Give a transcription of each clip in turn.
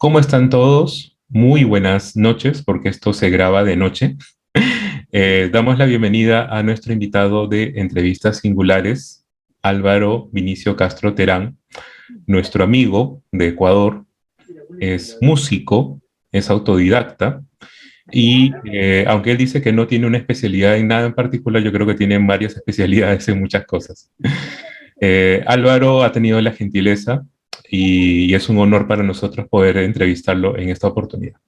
¿Cómo están todos? Muy buenas noches, porque esto se graba de noche. Damos la bienvenida a nuestro invitado de Entrevistas Singulares, Álvaro Vinicio Castro Terán, nuestro amigo de Ecuador. Es músico, es autodidacta y aunque él dice que no tiene una especialidad en nada en particular, yo creo que tiene varias especialidades en muchas cosas. Álvaro ha tenido la gentileza y es un honor para nosotros poder entrevistarlo en esta oportunidad.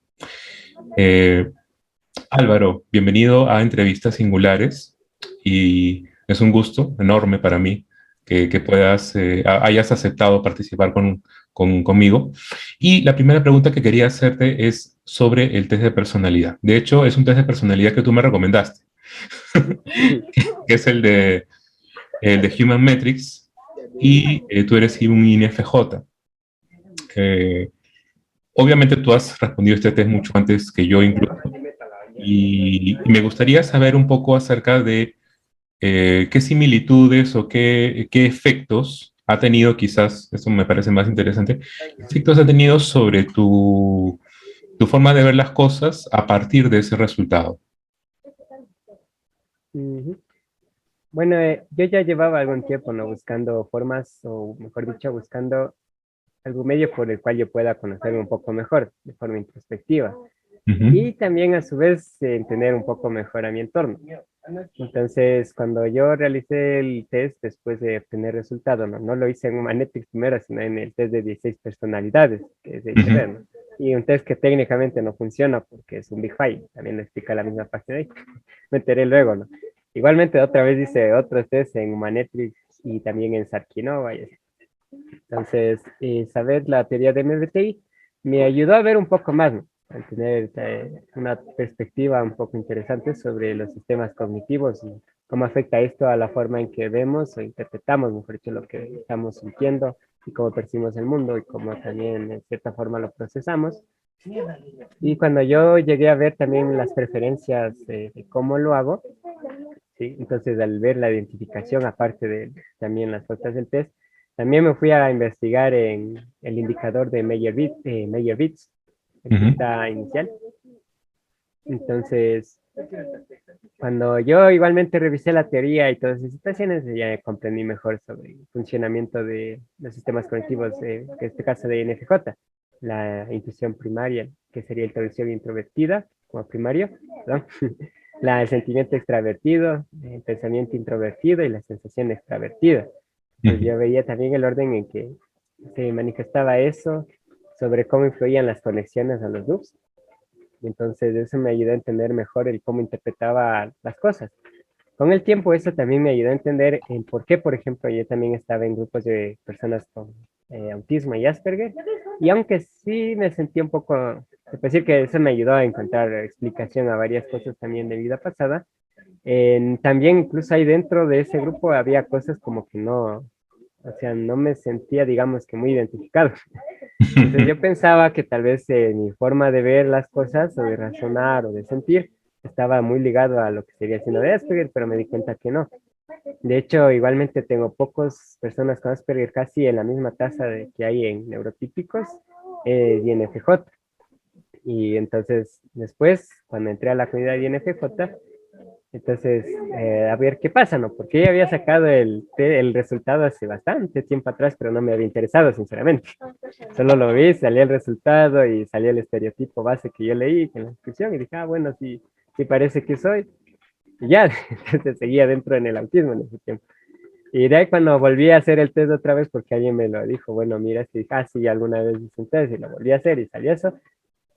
Eh, Álvaro, bienvenido a Entrevistas Singulares y es un gusto enorme para mí que puedas, hayas aceptado participar conmigo. Y la primera pregunta que quería hacerte es sobre el test de personalidad. De hecho, es un test de personalidad que tú me recomendaste, que es el de Human Metrics, y tú eres un INFJ. Eh, Obviamente tú has respondido este test mucho antes que yo incluso, y me gustaría saber un poco acerca de qué similitudes o qué efectos ha tenido, quizás, eso me parece más interesante, qué efectos ha tenido sobre tu forma de ver las cosas a partir de ese resultado. Ujú. Bueno, yo ya llevaba algún tiempo, ¿no? Buscando formas, o mejor dicho, buscando algún medio por el cual yo pueda conocerme un poco mejor, de forma introspectiva. Ujú, Y también, a su vez, entender un poco mejor a mi entorno. Entonces, cuando yo realicé el test, después de obtener resultado, no lo hice en Humanetics primero, sino en el test de 16 personalidades, que es de ujú, ICD, ¿no? Y un test que técnicamente no funciona porque es un Big Five, también lo explica la misma página ahí. Me enteré luego, ¿no? Igualmente, otra vez hice otros test en Humanetics y también en Sarkinova y así. Entonces, saber la teoría de MBTI me ayudó a ver un poco más, ¿no? A tener una perspectiva un poco interesante sobre los sistemas cognitivos y cómo afecta esto a la forma en que vemos o interpretamos, mejor dicho, lo que estamos sintiendo y cómo percibimos el mundo y cómo también en cierta forma lo procesamos. Y cuando yo llegué a ver también las preferencias de cómo lo hago, ¿sí? Entonces, al ver la identificación, aparte de también las fotos del test, también me fui a investigar en el indicador de Meyer-Bits, el que ujú, está inicial. Entonces, cuando yo igualmente revisé la teoría y todas esas situaciones, ya comprendí mejor sobre el funcionamiento de los sistemas cognitivos, que en este caso de INFJ, la intuición primaria, que sería la introversión introvertida como primario, ¿no? El sentimiento extravertido, el pensamiento introvertido y la sensación extravertida. Entonces ujú, yo veía también el orden en que se manifestaba eso, sobre cómo influían las conexiones a los loops. Y entonces eso me ayudó a entender mejor el cómo interpretaba las cosas. Con el tiempo eso también me ayudó a entender el por qué, por ejemplo, yo también estaba en grupos de personas con autismo y Asperger. Y aunque sí me sentí un poco, se puede decir que eso me ayudó a encontrar explicación a varias cosas también de vida pasada, también incluso ahí dentro de ese grupo había cosas como que no, o sea, no me sentía, digamos que muy identificado. Entonces yo pensaba que tal vez mi forma de ver las cosas o de razonar o de sentir estaba muy ligado a lo que sería siendo de Asperger, pero me di cuenta que no. De hecho, igualmente tengo pocas personas con Asperger casi en la misma tasa que hay en neurotípicos y en FJ. Y entonces después, cuando entré a la comunidad de INFJ, entonces, a ver qué pasa, ¿no? Porque ya había sacado el resultado hace bastante tiempo atrás, pero no me había interesado, sinceramente. Solo lo vi, salía el resultado y salía el estereotipo base que yo leí en la descripción y dije, ah, bueno, sí, sí parece que soy. Y ya, entonces seguía dentro en el autismo en ese tiempo. Y de ahí cuando volví a hacer el test otra vez, porque alguien me lo dijo, bueno, mira, si sí, alguna vez hice un test y lo volví a hacer y salió eso.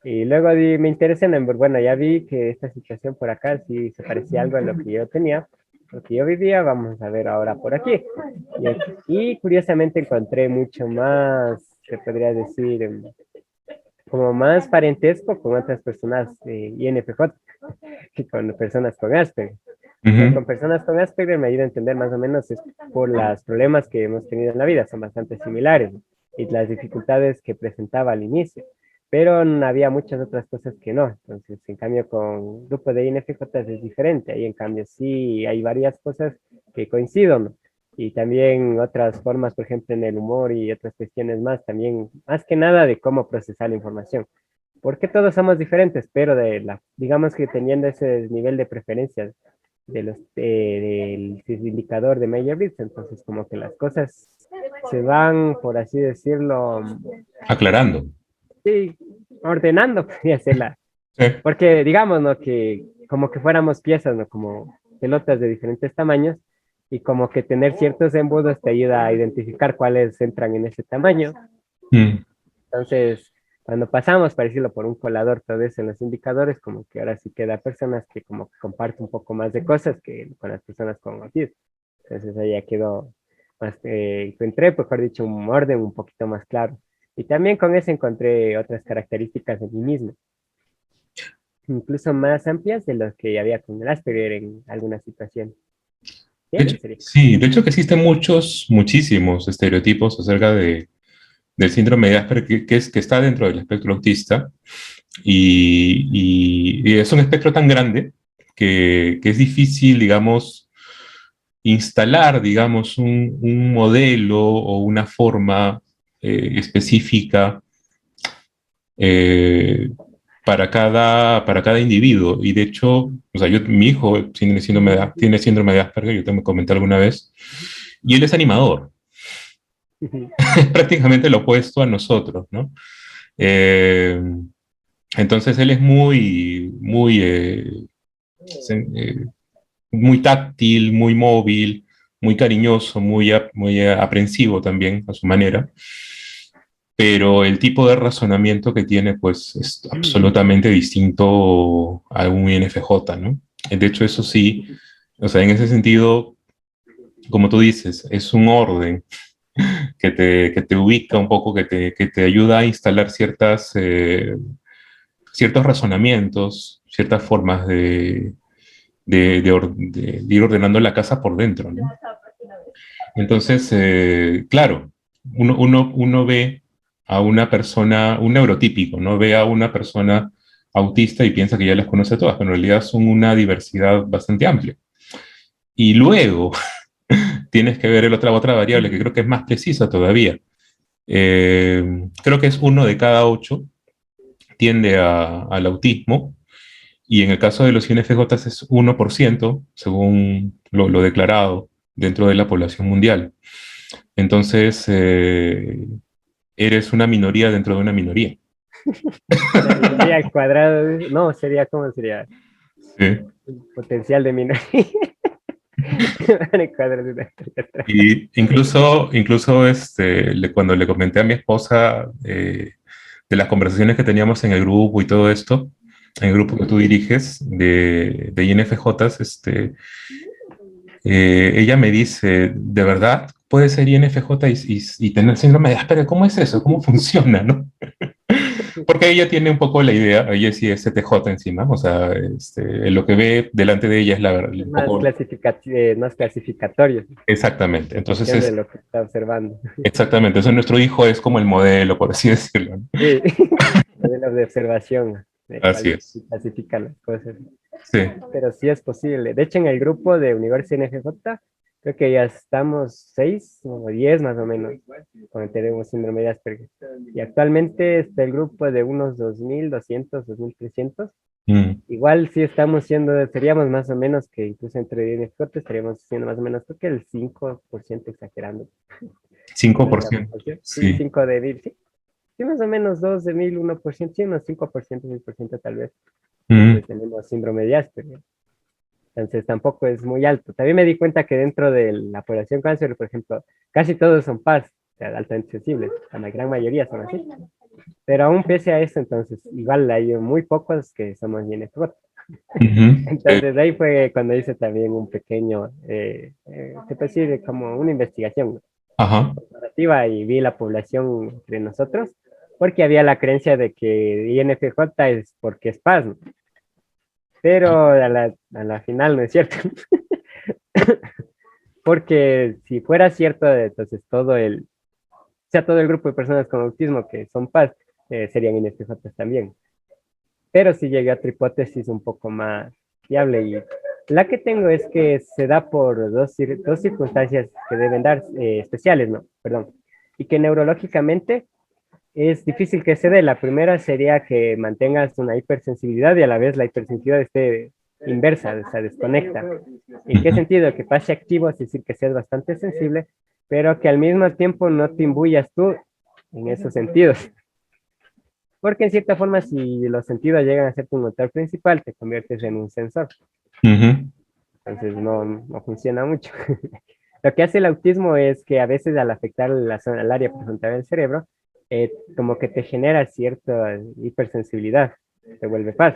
Y luego me interesé en, bueno, ya vi que esta situación por acá sí se parecía algo a lo que yo tenía, lo que yo vivía, vamos a ver ahora por aquí. Y curiosamente encontré mucho más, se podría decir, como más parentesco con otras personas de INFJ que con personas con Asperger. ujú, Con personas con Asperger me ayuda a entender más o menos es por los problemas que hemos tenido en la vida, son bastante similares, ¿no? Y las dificultades que presentaba al inicio, pero había muchas otras cosas que no. Entonces, en cambio, con grupo de INFJ es diferente, ahí en cambio sí hay varias cosas que coinciden, ¿no? y también otras formas, por ejemplo, en el humor y otras cuestiones más, también, más que nada de cómo procesar la información. Porque todos somos diferentes, pero digamos que teniendo ese nivel de preferencias del indicador de Meyer-Briggs, entonces como que las cosas se van, por así decirlo, Aclarando. sí, ordenando, podría ser Sí. porque digamos, ¿no? Que como que fuéramos piezas, ¿no? Como pelotas de diferentes tamaños y como que tener ciertos embudos te ayuda a identificar cuáles entran en ese tamaño. Mm. Entonces, cuando pasamos, para decirlo, por un colador, todo eso en los indicadores, como que ahora sí queda personas que como que comparten un poco más de cosas que con las personas con autismo. Entonces ahí ya quedó más, encontré, mejor dicho, un orden un poquito más claro. Y también con eso encontré otras características de mí mismo, incluso más amplias de lo que había con el Asperger en alguna situación. De Bien, hecho, sería. sí, de hecho que existen muchísimos estereotipos acerca del síndrome de Asperger que está dentro del espectro autista y es un espectro tan grande que es difícil, digamos, instalar, digamos, un modelo o una forma específica eh, para cada individuo. Y de hecho, o sea, mi hijo tiene síndrome de Asperger, yo te me comenté alguna vez, y él es animador. Es prácticamente lo opuesto a nosotros, ¿no? Eh, entonces él es eh, muy táctil, muy móvil, muy cariñoso, muy aprensivo también a su manera, pero el tipo de razonamiento que tiene pues es absolutamente distinto a un INFJ, ¿no? De hecho, eso sí, o sea, en ese sentido, como tú dices, es un orden que te ubica un poco, que te ayuda a instalar ciertos razonamientos, ciertas formas de ir ordenando la casa por dentro, ¿no? Entonces, claro, uno ve a una persona, un neurotípico, ¿no? Ve a una persona autista y piensa que ya las conoce todas, pero en realidad son una diversidad bastante amplia. Y luego tienes que ver otra variable que creo que es más precisa todavía. Creo que es 1 de cada 8 tiende al autismo y en el caso de los INFJ es 1%, según lo declarado dentro de la población mundial. Entonces, eres una minoría dentro de una minoría. La minoría al cuadrado, no, sería, ¿cómo sería? Sí. El potencial de minoría. Al cuadrado de una letra. Y incluso cuando le comenté a mi esposa de las conversaciones que teníamos en el grupo y todo esto, en el grupo que tú diriges de INFJs, ella me dice, ¿de verdad puede ser INFJ y tener síndrome de Asperger? ¿Cómo es eso? ¿Cómo funciona, no? Porque ella tiene un poco la idea, ella sí es CTJ encima, o sea, lo que ve delante de ella es Es un más, poco más clasificatorio, exactamente. en Entonces función de es lo que está observando. exactamente, entonces nuestro hijo es como el modelo, por así decirlo, ¿no? Sí, modelos de observación, de Así cuál es. clasifican las cosas. Sí. Pero sí es posible. De hecho, en el grupo de Universo NFJ, creo que ya estamos 6 o 10 más o menos, cuando tenemos síndrome de Asperger. Y actualmente está el grupo de unos 2.200, 2.300. Mm, Igual sí estamos siendo, seríamos más o menos que incluso entre NFJ estaríamos siendo más o menos, creo que el 5% exagerando. cinco De por nuestra ciento población. Sí, Sí. 5 de 1000, sí. Sí, más o menos 2 de 1000, 1%, sí, unos 5%, 1000% tal vez. Mm, Entonces tenemos síndrome de Asperger. Entonces tampoco es muy alto. También me di cuenta que dentro de la población cáncer, por ejemplo, casi todos son PAS, o sea, altamente sensibles. La gran mayoría son así. Pero aún pese a eso, entonces igual hay muy pocos que somos INFJ. ujú, Entonces ahí fue cuando hice también un pequeño, se puede decir, como una investigación ajá. comparativa y vi la población entre nosotros, porque había la creencia de que INFJ es porque es paz, ¿no? Pero a la final no es cierto, porque si fuera cierto, entonces todo el grupo de personas con autismo que son paz serían INFJ también. Pero si llegué a otra hipótesis un poco más fiable y La que tengo es que se da por dos circunstancias que deben dar, especiales, ¿no? Perdón. Y que neurológicamente es difícil que se dé. La primera sería que mantengas una hipersensibilidad y a la vez la hipersensibilidad esté inversa, o sea, desconecta. ¿En qué Ujú, sentido? Que pase activo, es decir, que seas bastante sensible, pero que al mismo tiempo no te imbuyas tú en esos sentidos. Porque en cierta forma, si los sentidos llegan a ser tu motor principal, te conviertes en un sensor. ujú, Entonces no funciona mucho. Lo que hace el autismo es que a veces al afectar el área prefrontal del cerebro, como que te genera cierta hipersensibilidad, te vuelve paz.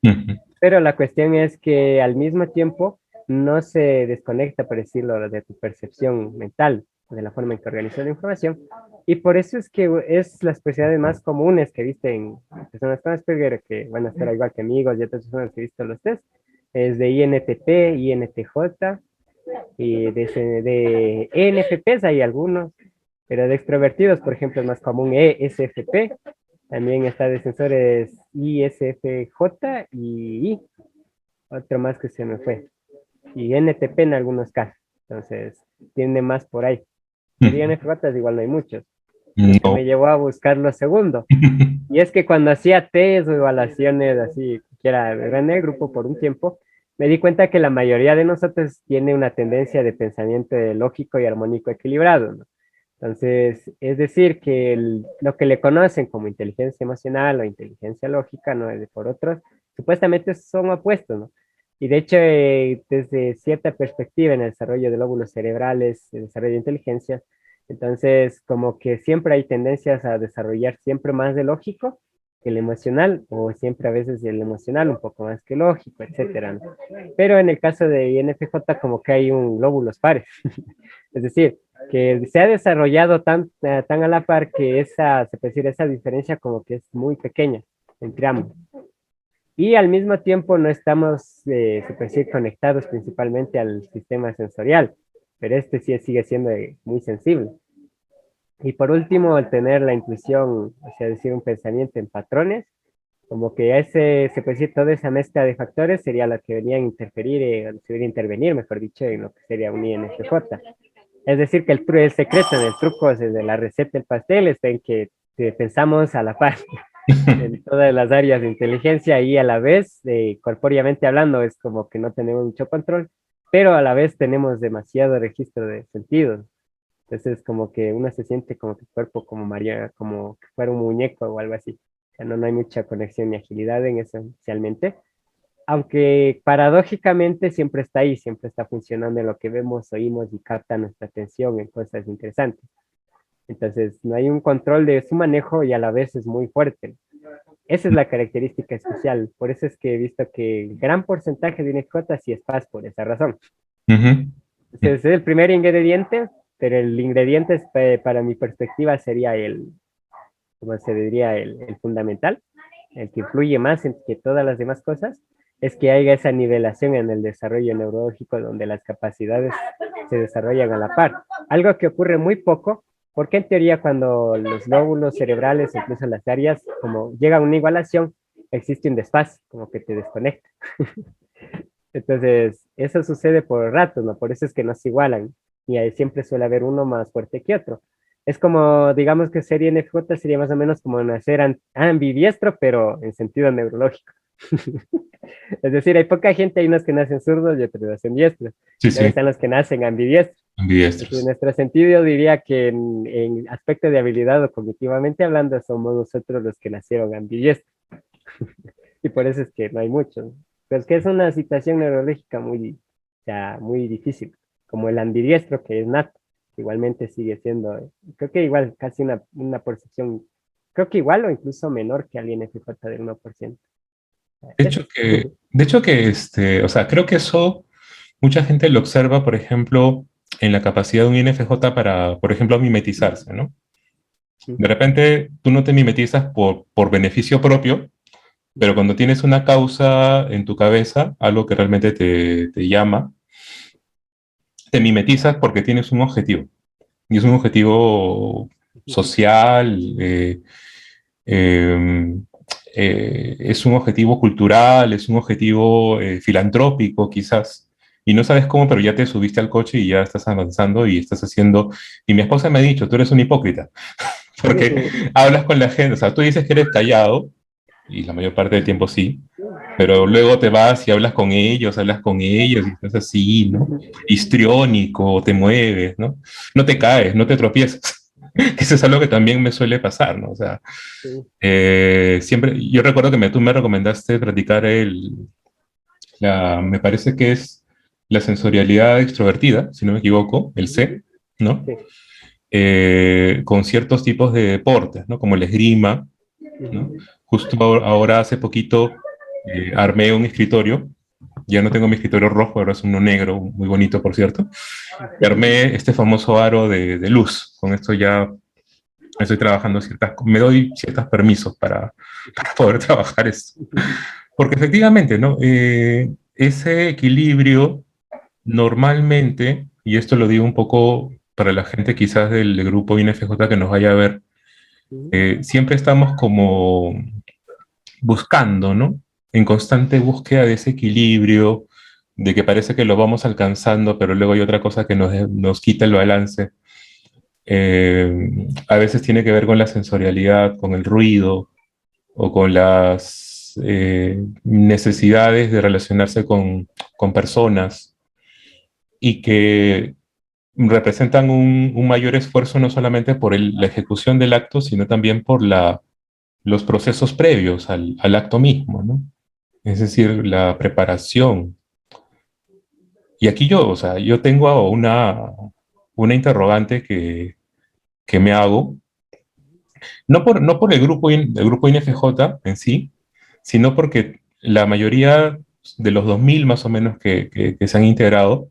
ujú, Pero la cuestión es que al mismo tiempo no se desconecta, por decirlo, de tu percepción mental, de la forma en que organizas la información. Y por eso es que es las personalidades más comunes que viste en personas con Asperger, que van a estar igual que amigos y otras personas que he visto los test, es de INTP, INTJ, y de ENFPs hay algunos, pero de extrovertidos, por ejemplo, es más común ESFP, también está de sensores ISFJ y I, otro más que se me fue, y NTP en algunos casos, entonces tiende más por ahí, pero ujú. INFJ igual no hay muchos, lo que No. me llevó a buscar lo segundo, y es que cuando hacía test o evaluaciones así, que era en el grupo por un tiempo, me di cuenta que la mayoría de nosotros tiene una tendencia de pensamiento lógico y armónico equilibrado, ¿no? Entonces, es decir, que lo que le conocen como inteligencia emocional o inteligencia lógica, ¿no? Por otros, supuestamente son opuestos, ¿no? Y de hecho, desde cierta perspectiva en el desarrollo de lóbulos cerebrales, el desarrollo de inteligencia, entonces, como que siempre hay tendencias a desarrollar siempre más de lógico que el emocional, o siempre a veces el emocional un poco más que lógico, etcétera, ¿no? Pero en el caso de INFJ, como que hay un lóbulos pares. Es decir, que se ha desarrollado tan a la par que se puede decir, esa diferencia como que es muy pequeña entre ambos. Y al mismo tiempo no estamos, se puede decir, conectados principalmente al sistema sensorial, pero este sí sigue siendo muy sensible. Y por último, el tener la intuición, o sea, decir un pensamiento en patrones, como que se puede decir, toda esa mezcla de factores sería la que venían a interferir, se debería intervenir, mejor dicho, en lo que sería un INFJ. Es decir, que el secreto del truco de la receta del pastel está en que pensamos a la par en todas las áreas de inteligencia y a la vez, corpóreamente hablando, es como que no tenemos mucho control, pero a la vez tenemos demasiado registro de sentidos. Entonces, como que uno se siente como que el cuerpo como María, como que fuera un muñeco o algo así. O sea, no hay mucha conexión ni agilidad en eso inicialmente, aunque paradójicamente siempre está ahí, siempre está funcionando en lo que vemos, oímos y capta nuestra atención en cosas interesantes. Entonces, no hay un control de su manejo y a la vez es muy fuerte. Esa es la característica especial. Por eso es que he visto que el gran porcentaje de NJ sí es paz por esa razón. Ujú, Entonces, es el primer ingrediente, pero el ingrediente para mi perspectiva sería como se diría, el fundamental, el que influye más en que todas las demás cosas, es que haya esa nivelación en el desarrollo neurológico donde las capacidades se desarrollan a la par. Algo que ocurre muy poco, porque en teoría cuando los lóbulos cerebrales, incluso las áreas, como llega a una igualación, existe un desfase, como que te desconecta. Entonces, eso sucede por ratos, ¿no? Por eso es que no se igualan. Y ahí siempre suele haber uno más fuerte que otro. Es como, digamos que ser INFJ sería más o menos como nacer ambidiestro, pero en sentido neurológico. Es decir, hay poca gente, hay unos que nacen zurdos y otros que nacen diestros. sí, Luego sí, están los que nacen ambidiestros. Entonces, en ambidiestros. nuestro sentido, yo diría que en aspecto de habilidad o cognitivamente hablando, somos nosotros los que nacieron ambidiestros. Y por eso es que no hay muchos. Pero es que es una situación neurológica muy difícil, como el ambidiestro, que es nato, igualmente sigue siendo, creo que igual, casi una percepción, creo que igual o incluso menor que alguien INFJ del 1%. Eso es. De hecho que, o sea, creo que eso mucha gente lo observa, por ejemplo, en la capacidad de un INFJ para, por ejemplo, mimetizarse, ¿no? De Ujú, repente tú no te mimetizas por beneficio propio, pero ujú, cuando tienes una causa en tu cabeza, algo que realmente te llama, te mimetizas porque tienes un objetivo. Y es un objetivo ujú, social, eh, es un objetivo cultural, es un objetivo filantrópico quizás, y no sabes cómo, pero ya te subiste al coche y ya estás avanzando y estás haciendo, y mi esposa me ha dicho, tú eres un hipócrita, porque hablas con la gente, o sea, tú dices que eres callado, y la mayor parte del tiempo sí, pero luego te vas y hablas con ellos y estás así, ¿no? Histriónico, te mueves, ¿no? No te caes, no te tropiezas. Eso es algo que también me suele pasar, ¿no? O sea, Sí, siempre, yo recuerdo que tú me recomendaste practicar me parece que es la sensorialidad extrovertida, si no me equivoco, el C, ¿no? sí. Con ciertos tipos de deportes, ¿no? Como el esgrima, ¿no? Ujú. Justo ahora, hace poquito, armé un escritorio. Ya no tengo mi escritorio rojo, ahora es uno negro, muy bonito, por cierto. Y armé este famoso aro de luz. Con esto ya estoy trabajando me doy ciertos permisos para poder trabajar esto. Porque efectivamente, ¿no? Ese equilibrio normalmente, y esto lo digo un poco para la gente quizás del grupo INFJ que nos vaya a ver, Ujú. siempre estamos como buscando, ¿no? En constante búsqueda de ese equilibrio, de que parece que lo vamos alcanzando, pero luego hay otra cosa que nos quita el balance. A veces tiene que ver con la sensorialidad, con el ruido o con las necesidades de relacionarse con personas y que representan un mayor esfuerzo no solamente por la ejecución del acto, sino también por los procesos previos al acto mismo, ¿no? Es decir, la preparación. Y aquí yo, o sea, yo tengo una interrogante que me hago, no por el grupo INFJ en sí, sino porque la mayoría de los 2000 más o menos que se han integrado,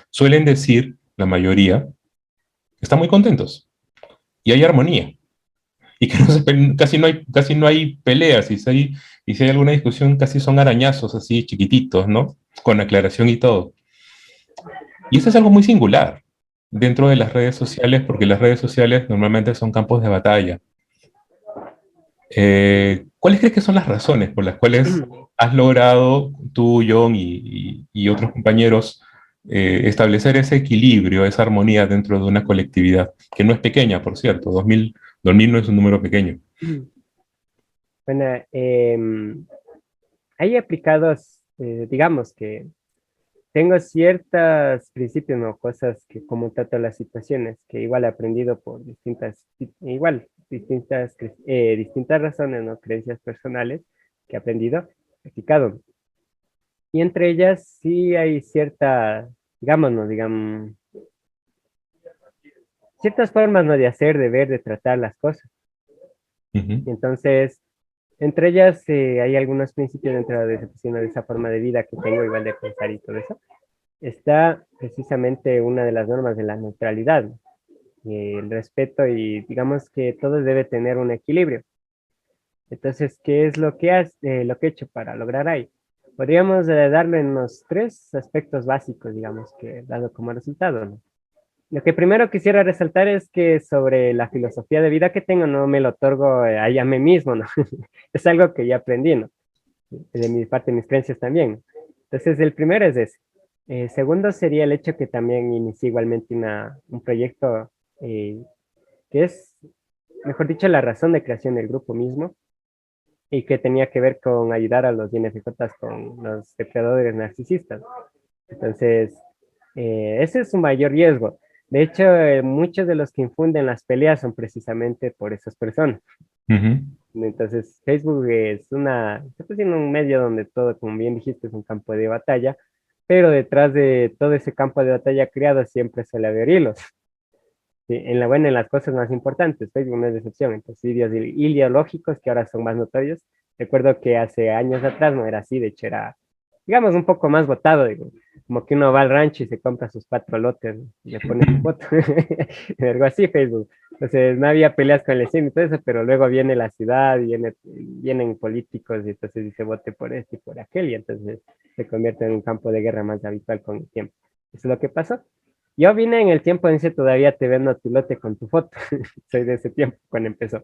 suelen decir, la mayoría, que están muy contentos y hay armonía. Y que casi no hay peleas, y si hay alguna discusión, casi son arañazos así chiquititos, ¿no? Con aclaración y todo. Y eso es algo muy singular dentro de las redes sociales, porque las redes sociales normalmente son campos de batalla. ¿Cuáles crees que son las razones por las cuales has logrado tú, John y otros compañeros establecer ese equilibrio, esa armonía dentro de una colectividad, que no es pequeña, por cierto, 2000 no es un número pequeño? Bueno, hay aplicados, digamos que tengo ciertos principios, ¿no? Cosas que como trato las situaciones, que igual he aprendido por distintas razones, ¿no? Creencias personales que he aprendido, practicado. Y entre ellas sí hay digamos, ¿no? Digamos, ciertas formas, ¿no? De hacer, de ver, de tratar las cosas. Ujú, Y entonces, entre ellas hay algunos principios dentro de de esa forma de vida que tengo, igual de pensar y todo eso. Está precisamente una de las normas de la neutralidad, ¿no? El respeto y digamos que todo debe tener un equilibrio. Entonces, ¿qué es lo que he hecho para lograr ahí? Podríamos darle unos tres aspectos básicos, digamos, que he dado como resultado, ¿no? Lo que primero quisiera resaltar es que sobre la filosofía de vida que tengo, no me lo otorgo ahí a mí mismo, ¿no? Es algo que ya aprendí, ¿no? De mi parte, mis creencias también. Entonces, el primero es ese. Segundo sería el hecho que también inicié igualmente un proyecto eh, que es, mejor dicho, la razón de creación del grupo mismo y que tenía que ver con ayudar a los INFJs con los depredadores narcisistas. Entonces, ese es un mayor riesgo. De hecho, muchos de los que infunden las peleas son precisamente por esas personas. ujú. Entonces, Facebook se está haciendo un medio donde todo, como bien dijiste, es un campo de batalla, pero detrás de todo ese campo de batalla creado siempre suele haber hilos. Sí, en la buena, en las cosas más importantes, Facebook no es excepción. Entonces, ideológicos que ahora son más notorios. Recuerdo que hace años atrás no era así, de hecho era, digamos, un poco más votado, digo, como que uno va al rancho y se compra sus 4 lotes, ¿no? Y le pone su foto, algo así Facebook. Entonces, no había peleas con el vecino y todo eso, pero luego viene la ciudad, vienen políticos y entonces dice vote por este y por aquel, y entonces se convierte en un campo de guerra más habitual con el tiempo. Eso es lo que pasó. Yo vine en el tiempo en ese todavía te vendo tu lote con tu foto. Soy de ese tiempo cuando empezó.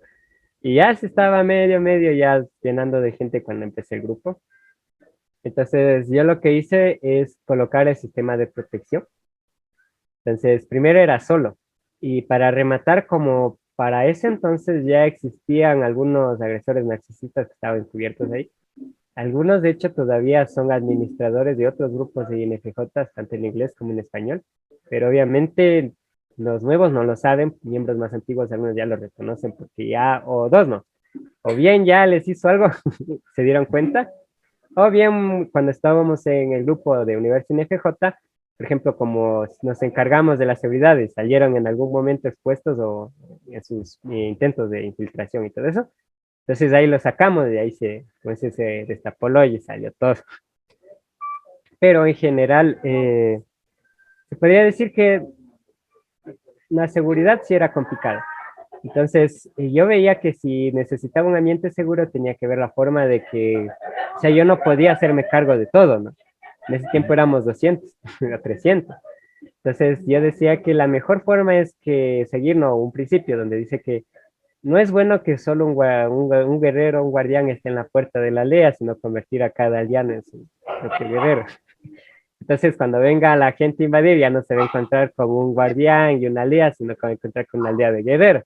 Y ya se estaba medio ya llenando de gente cuando empecé el grupo. Entonces, yo lo que hice es colocar el sistema de protección. Entonces, primero era solo. Y para rematar, como para ese entonces ya existían algunos agresores narcisistas que estaban encubiertos ahí. Algunos, de hecho, todavía son administradores de otros grupos de INFJ, tanto en inglés como en español. Pero obviamente los nuevos no lo saben, miembros más antiguos algunos ya lo reconocen porque ya, o dos no, o bien ya les hizo algo, se dieron cuenta, o bien cuando estábamos en el grupo de Universo NFJ, por ejemplo, como nos encargamos de la seguridad y salieron en algún momento expuestos o en sus intentos de infiltración y todo eso, entonces ahí lo sacamos y ahí pues se destapó lo y salió todo. Pero en general, se podría decir que la seguridad sí era complicada. Entonces, yo veía que si necesitaba un ambiente seguro, tenía que ver la forma de que, o sea, yo no podía hacerme cargo de todo, ¿no? En ese tiempo éramos 200 o 300. Entonces, yo decía que la mejor forma es que seguir, ¿no? Un principio donde dice que no es bueno que solo un guerrero, un guardián esté en la puerta de la aldea, sino convertir a cada aldeano en su propio guerrero. Entonces, cuando venga la gente a invadir, ya no se va a encontrar con un guardián y una aldea, sino que va a encontrar con una aldea de guerreros.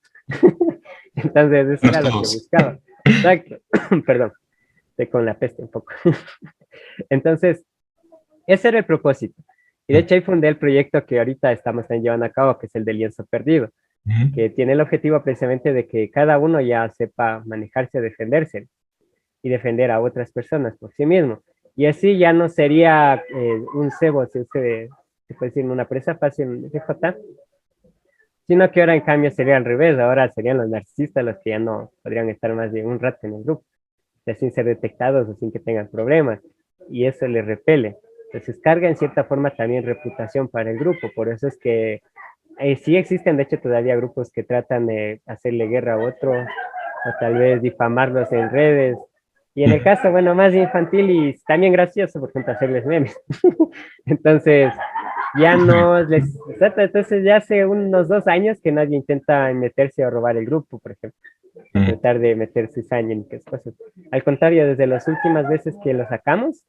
Entonces, eso era lo que Todos. buscaba. Exacto. Perdón, estoy con la peste un poco. Entonces, ese era el propósito. Y de hecho, ahí fundé el proyecto que ahorita estamos llevando a cabo, que es el de lienzo perdido, que tiene el objetivo precisamente de que cada uno ya sepa manejarse, defenderse y defender a otras personas por sí mismo. Y así ya no sería un cebo, se puede decir, una presa fácil de J, sino que ahora en cambio sería al revés, ahora serían los narcisistas los que ya no podrían estar más de un rato en el grupo, ya sin ser detectados o sin que tengan problemas, y eso les repele. Entonces carga en cierta forma también reputación para el grupo, por eso es que sí existen de hecho todavía grupos que tratan de hacerle guerra a otro, o tal vez difamarlos en redes, y en el caso, bueno, más infantil y también gracioso, por ejemplo, hacerles memes. Entonces, ya no les, exacto, entonces ya hace unos 2 años que nadie intenta meterse o robar el grupo, por ejemplo, o tratar de meter cizaña en qué cosas. Al contrario, desde las últimas veces que lo sacamos,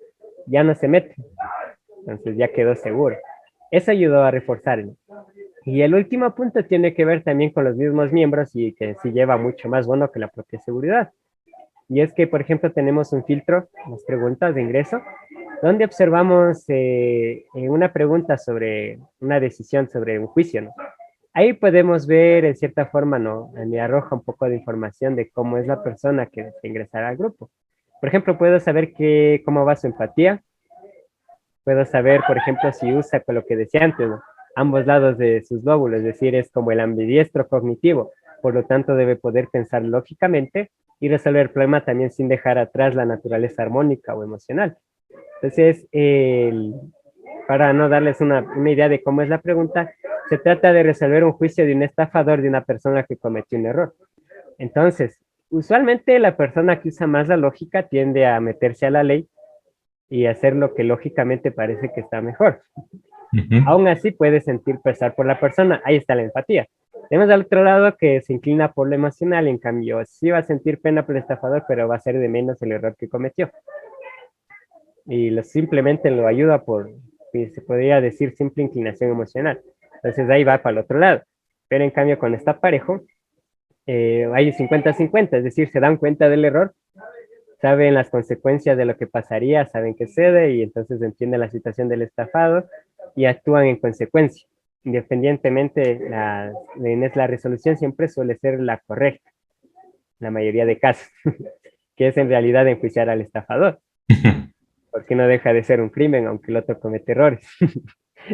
ya no se mete, entonces ya quedó seguro. Eso ayudó a reforzarlo. Y el último punto tiene que ver también con los mismos miembros y que sí lleva mucho más bueno que la propia seguridad. Y es que, por ejemplo, tenemos un filtro, las preguntas de ingreso, donde observamos una pregunta sobre una decisión sobre un juicio, ¿no? Ahí podemos ver, en cierta forma, ¿no? Me arroja un poco de información de cómo es la persona que desea ingresar al grupo. Por ejemplo, puedo saber cómo va su empatía, puedo saber, por ejemplo, si usa con lo que decía antes, ¿no? Ambos lados de sus lóbulos, es decir, es como el ambidiestro cognitivo, por lo tanto debe poder pensar lógicamente y resolver el problema también sin dejar atrás la naturaleza armónica o emocional. Entonces, para no darles una idea de cómo es la pregunta, se trata de resolver un juicio de un estafador de una persona que cometió un error. Entonces, usualmente la persona que usa más la lógica tiende a meterse a la ley y hacer lo que lógicamente parece que está mejor. Aún así puede sentir pesar por la persona, ahí está la empatía. Tenemos al otro lado que se inclina por lo emocional, en cambio, sí va a sentir pena por el estafador, pero va a ser de menos el error que cometió. Y simplemente lo ayuda por, se podría decir, simple inclinación emocional. Entonces ahí va para el otro lado. Pero en cambio, cuando está parejo, hay 50-50, es decir, se dan cuenta del error, saben las consecuencias de lo que pasaría, saben qué cede y entonces entienden la situación del estafado y actúan en consecuencia. Independientemente, la resolución siempre suele ser la correcta, la mayoría de casos, que es en realidad enjuiciar al estafador, porque no deja de ser un crimen, aunque el otro comete errores.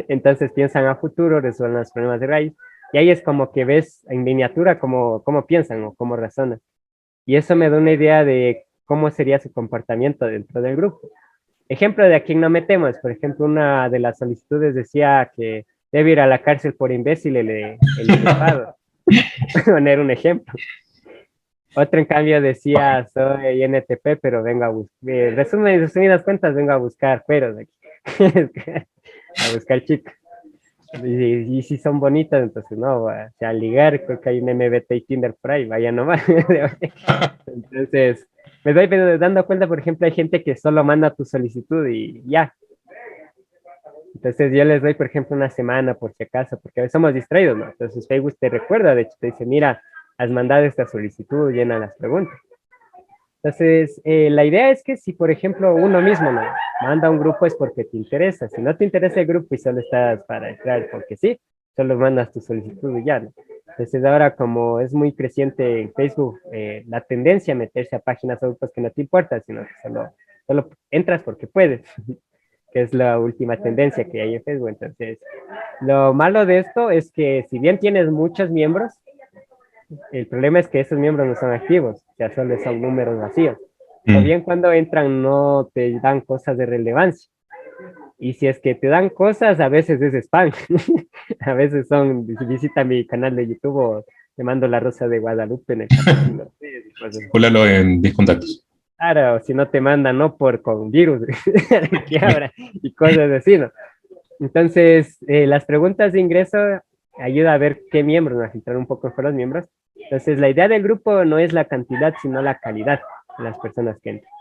Entonces piensan a futuro, resuelven los problemas de raíz, y ahí es como que ves en miniatura cómo piensan o cómo razonan. Y eso me da una idea de cómo sería su comportamiento dentro del grupo. Ejemplo de a quién no metemos. Por ejemplo, una de las solicitudes decía que debe ir a la cárcel por imbécil el inculpado. Poner un ejemplo. Otro, en cambio, decía, soy NTP, pero vengo a buscar, resumidas cuentas, vengo a buscar peros aquí. A buscar chicos. Y si son bonitas, entonces no, o sea, ligar, creo que hay un MBT y Tinder por ahí, vaya nomás. Entonces, me doy dando cuenta, por ejemplo, hay gente que solo manda tu solicitud y ya. Entonces yo les doy, por ejemplo, una semana por si acaso, porque a veces somos distraídos, ¿no? Entonces Facebook te recuerda, de hecho, te dice, mira, has mandado esta solicitud, llena las preguntas. Entonces, la idea es que si, por ejemplo, uno mismo no manda un grupo es porque te interesa. Si no te interesa el grupo y solo estás para entrar porque sí, solo mandas tu solicitud y ya, ¿no? Entonces, ahora como es muy creciente en Facebook, la tendencia a meterse a páginas o grupos que no te importan, sino que solo entras porque puedes, que es la última tendencia que hay en Facebook. Entonces, lo malo de esto es que si bien tienes muchos miembros, el problema es que esos miembros no son activos, o sea, solo son números vacíos. O Mm. bien cuando entran no te dan cosas de relevancia. Y si es que te dan cosas, a veces es spam. A veces son, visita mi canal de YouTube o te mando la Rosa de Guadalupe en el capítulo 3 y cosas así. Circúlalo en Discontactos. Claro, o si no te mandan, no por con virus, que ahora, y cosas así, ¿no? Entonces, las preguntas de ingreso ayuda a ver qué miembros, a filtrar un poco mejor los miembros. Entonces, la idea del grupo no es la cantidad, sino la calidad de las personas que entran.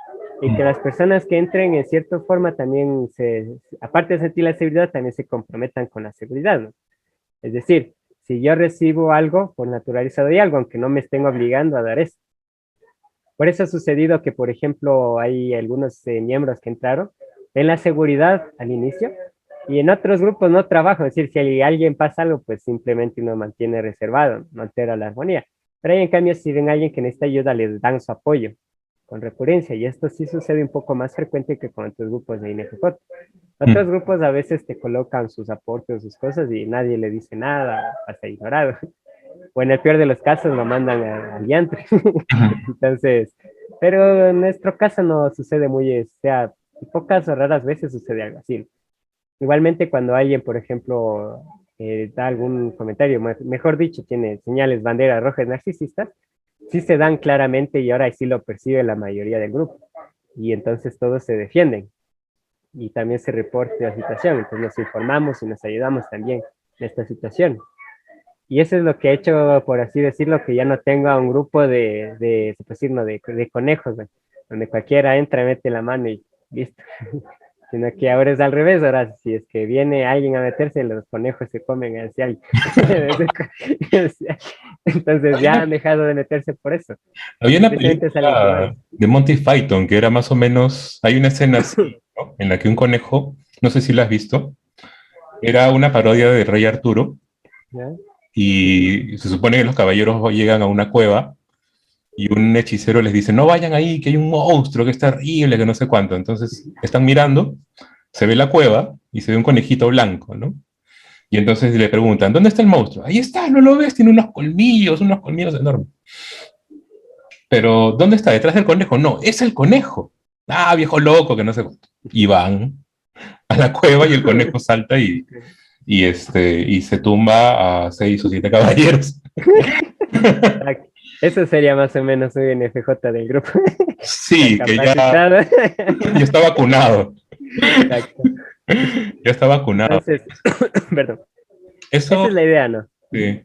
Y que Mm. las personas que entren en cierta forma también aparte de sentir la seguridad, también se comprometan con la seguridad, ¿no? Es decir, si yo recibo algo por naturalizado de algo, aunque no me estén obligando a dar eso. Por eso ha sucedido que, por ejemplo, hay algunos miembros que entraron, ven la seguridad al inicio y en otros grupos no trabajan. Es decir, si alguien pasa algo, pues simplemente uno mantiene reservado, no altera la armonía. Pero ahí, en cambio, si ven a alguien que necesita ayuda, les dan su apoyo con recurrencia. Y esto sí sucede un poco más frecuente que con otros grupos de INFJ. Otros Mm. grupos a veces te colocan sus aportes, sus cosas y nadie le dice nada, pasa ignorado. O en el peor de los casos lo mandan al diantre. Entonces, pero en nuestro caso no sucede muy, o sea, pocas o raras veces sucede algo así. Igualmente cuando alguien, por ejemplo, da algún comentario, mejor dicho, tiene señales, banderas rojas narcisistas, sí se dan claramente y ahora sí lo percibe la mayoría del grupo. Y entonces todos se defienden y también se reporta la situación. Entonces nos informamos y nos ayudamos también en esta situación. Y eso es lo que he hecho, por así decirlo, que ya no tengo a un grupo se puede decir, no, de conejos, ¿no? Donde cualquiera entra, mete la mano y listo. Sino que ahora es al revés, ahora si es que viene alguien a meterse, los conejos se comen hacia alguien. Entonces Hay ya una, han dejado de meterse por eso. había Y una precisamente salen quemados. película de Monty Python que era más o menos, hay una escena así, ¿no? En la que un conejo, no sé si la has visto, era una parodia de Rey Arturo ¿Ya? y se supone que los caballeros llegan a una cueva y un hechicero les dice, no vayan ahí, que hay un monstruo, que es terrible, que no sé cuánto. Entonces están mirando, se ve la cueva y se ve un conejito blanco, ¿no? Y entonces le preguntan, ¿dónde está el monstruo? Ahí está, ¿no lo ves? Tiene unos colmillos enormes. Pero, ¿dónde está? ¿Detrás del conejo? No, es el conejo. Ah, viejo loco, que no sé cuánto. Y van a la cueva y el conejo salta y se tumba a 6 o 7 caballeros. Exacto. Eso sería más o menos un NFJ del grupo. Está Sí, que capacitado. ya está vacunado. Exacto. Ya está vacunado. Entonces, perdón. Esa es Eso la idea, ¿no? sí,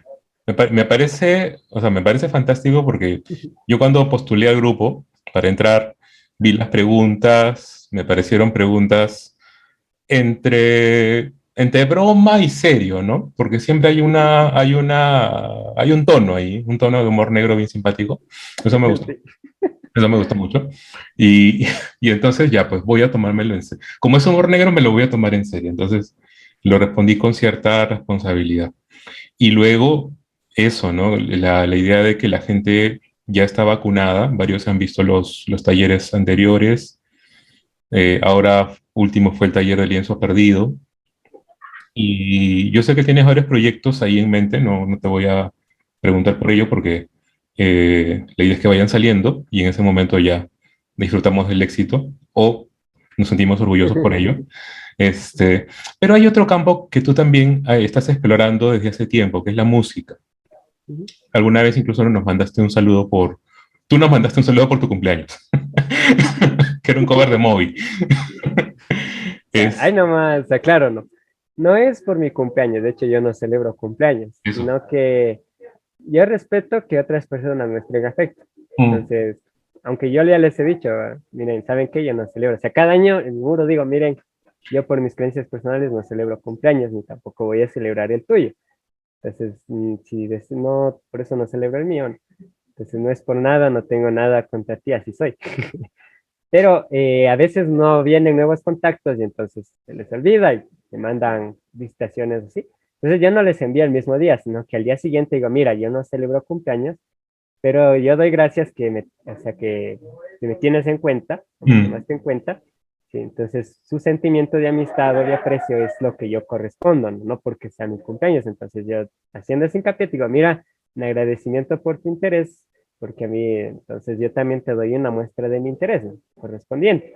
me parece, o sea, me parece fantástico porque yo cuando postulé al grupo para entrar, vi las preguntas, me parecieron preguntas entre broma y serio, ¿no? Porque siempre hay un tono ahí, un tono de humor negro bien simpático. Eso me gustó, Sí. eso me gustó mucho. Y, y entonces ya, pues voy a tomármelo en serio. Como es humor negro, me lo voy a tomar en serio. Entonces lo respondí con cierta responsabilidad. Y luego eso, ¿no? La idea de que la gente ya está vacunada, varios han visto los talleres anteriores, ahora último fue el taller de lienzo perdido, y yo sé que tienes varios proyectos ahí en mente, no te voy a preguntar por ello porque la idea es que vayan saliendo y en ese momento ya disfrutamos del éxito o nos sentimos orgullosos por ello. Pero hay otro campo que tú también estás explorando desde hace tiempo, que es la música. Alguna vez incluso nos mandaste un saludo tú nos mandaste un saludo por tu cumpleaños, que era un cover de Moby. Ahí Es, nomás, aclaro, ¿no? no es por mi cumpleaños, de hecho yo no celebro cumpleaños, Eso. sino que yo respeto que otras personas muestren afecto. Mm, Entonces, aunque yo ya les he dicho, miren, ¿saben qué? Yo no celebro. O sea, cada año en mi muro digo, miren, yo por mis creencias personales no celebro cumpleaños, ni tampoco voy a celebrar el tuyo. Entonces, si no, por eso no celebro el mío. Entonces, no es por nada, no tengo nada contra ti, así soy. Pero a veces no vienen nuevos contactos y entonces se les olvida y me mandan visitaciones así. Entonces yo no les envío el mismo día, sino que al día siguiente digo, mira, yo no celebro cumpleaños, pero yo doy gracias o sea, que me tienes en cuenta, o me mm, tomaste en cuenta. Sí, entonces su sentimiento de amistad o de aprecio es lo que yo correspondo, no, no porque sea mi cumpleaños. Entonces yo haciendo ese hincapié digo, mira, en agradecimiento por tu interés, porque a mí, entonces yo también te doy una muestra de mi interés, ¿no? Correspondiente.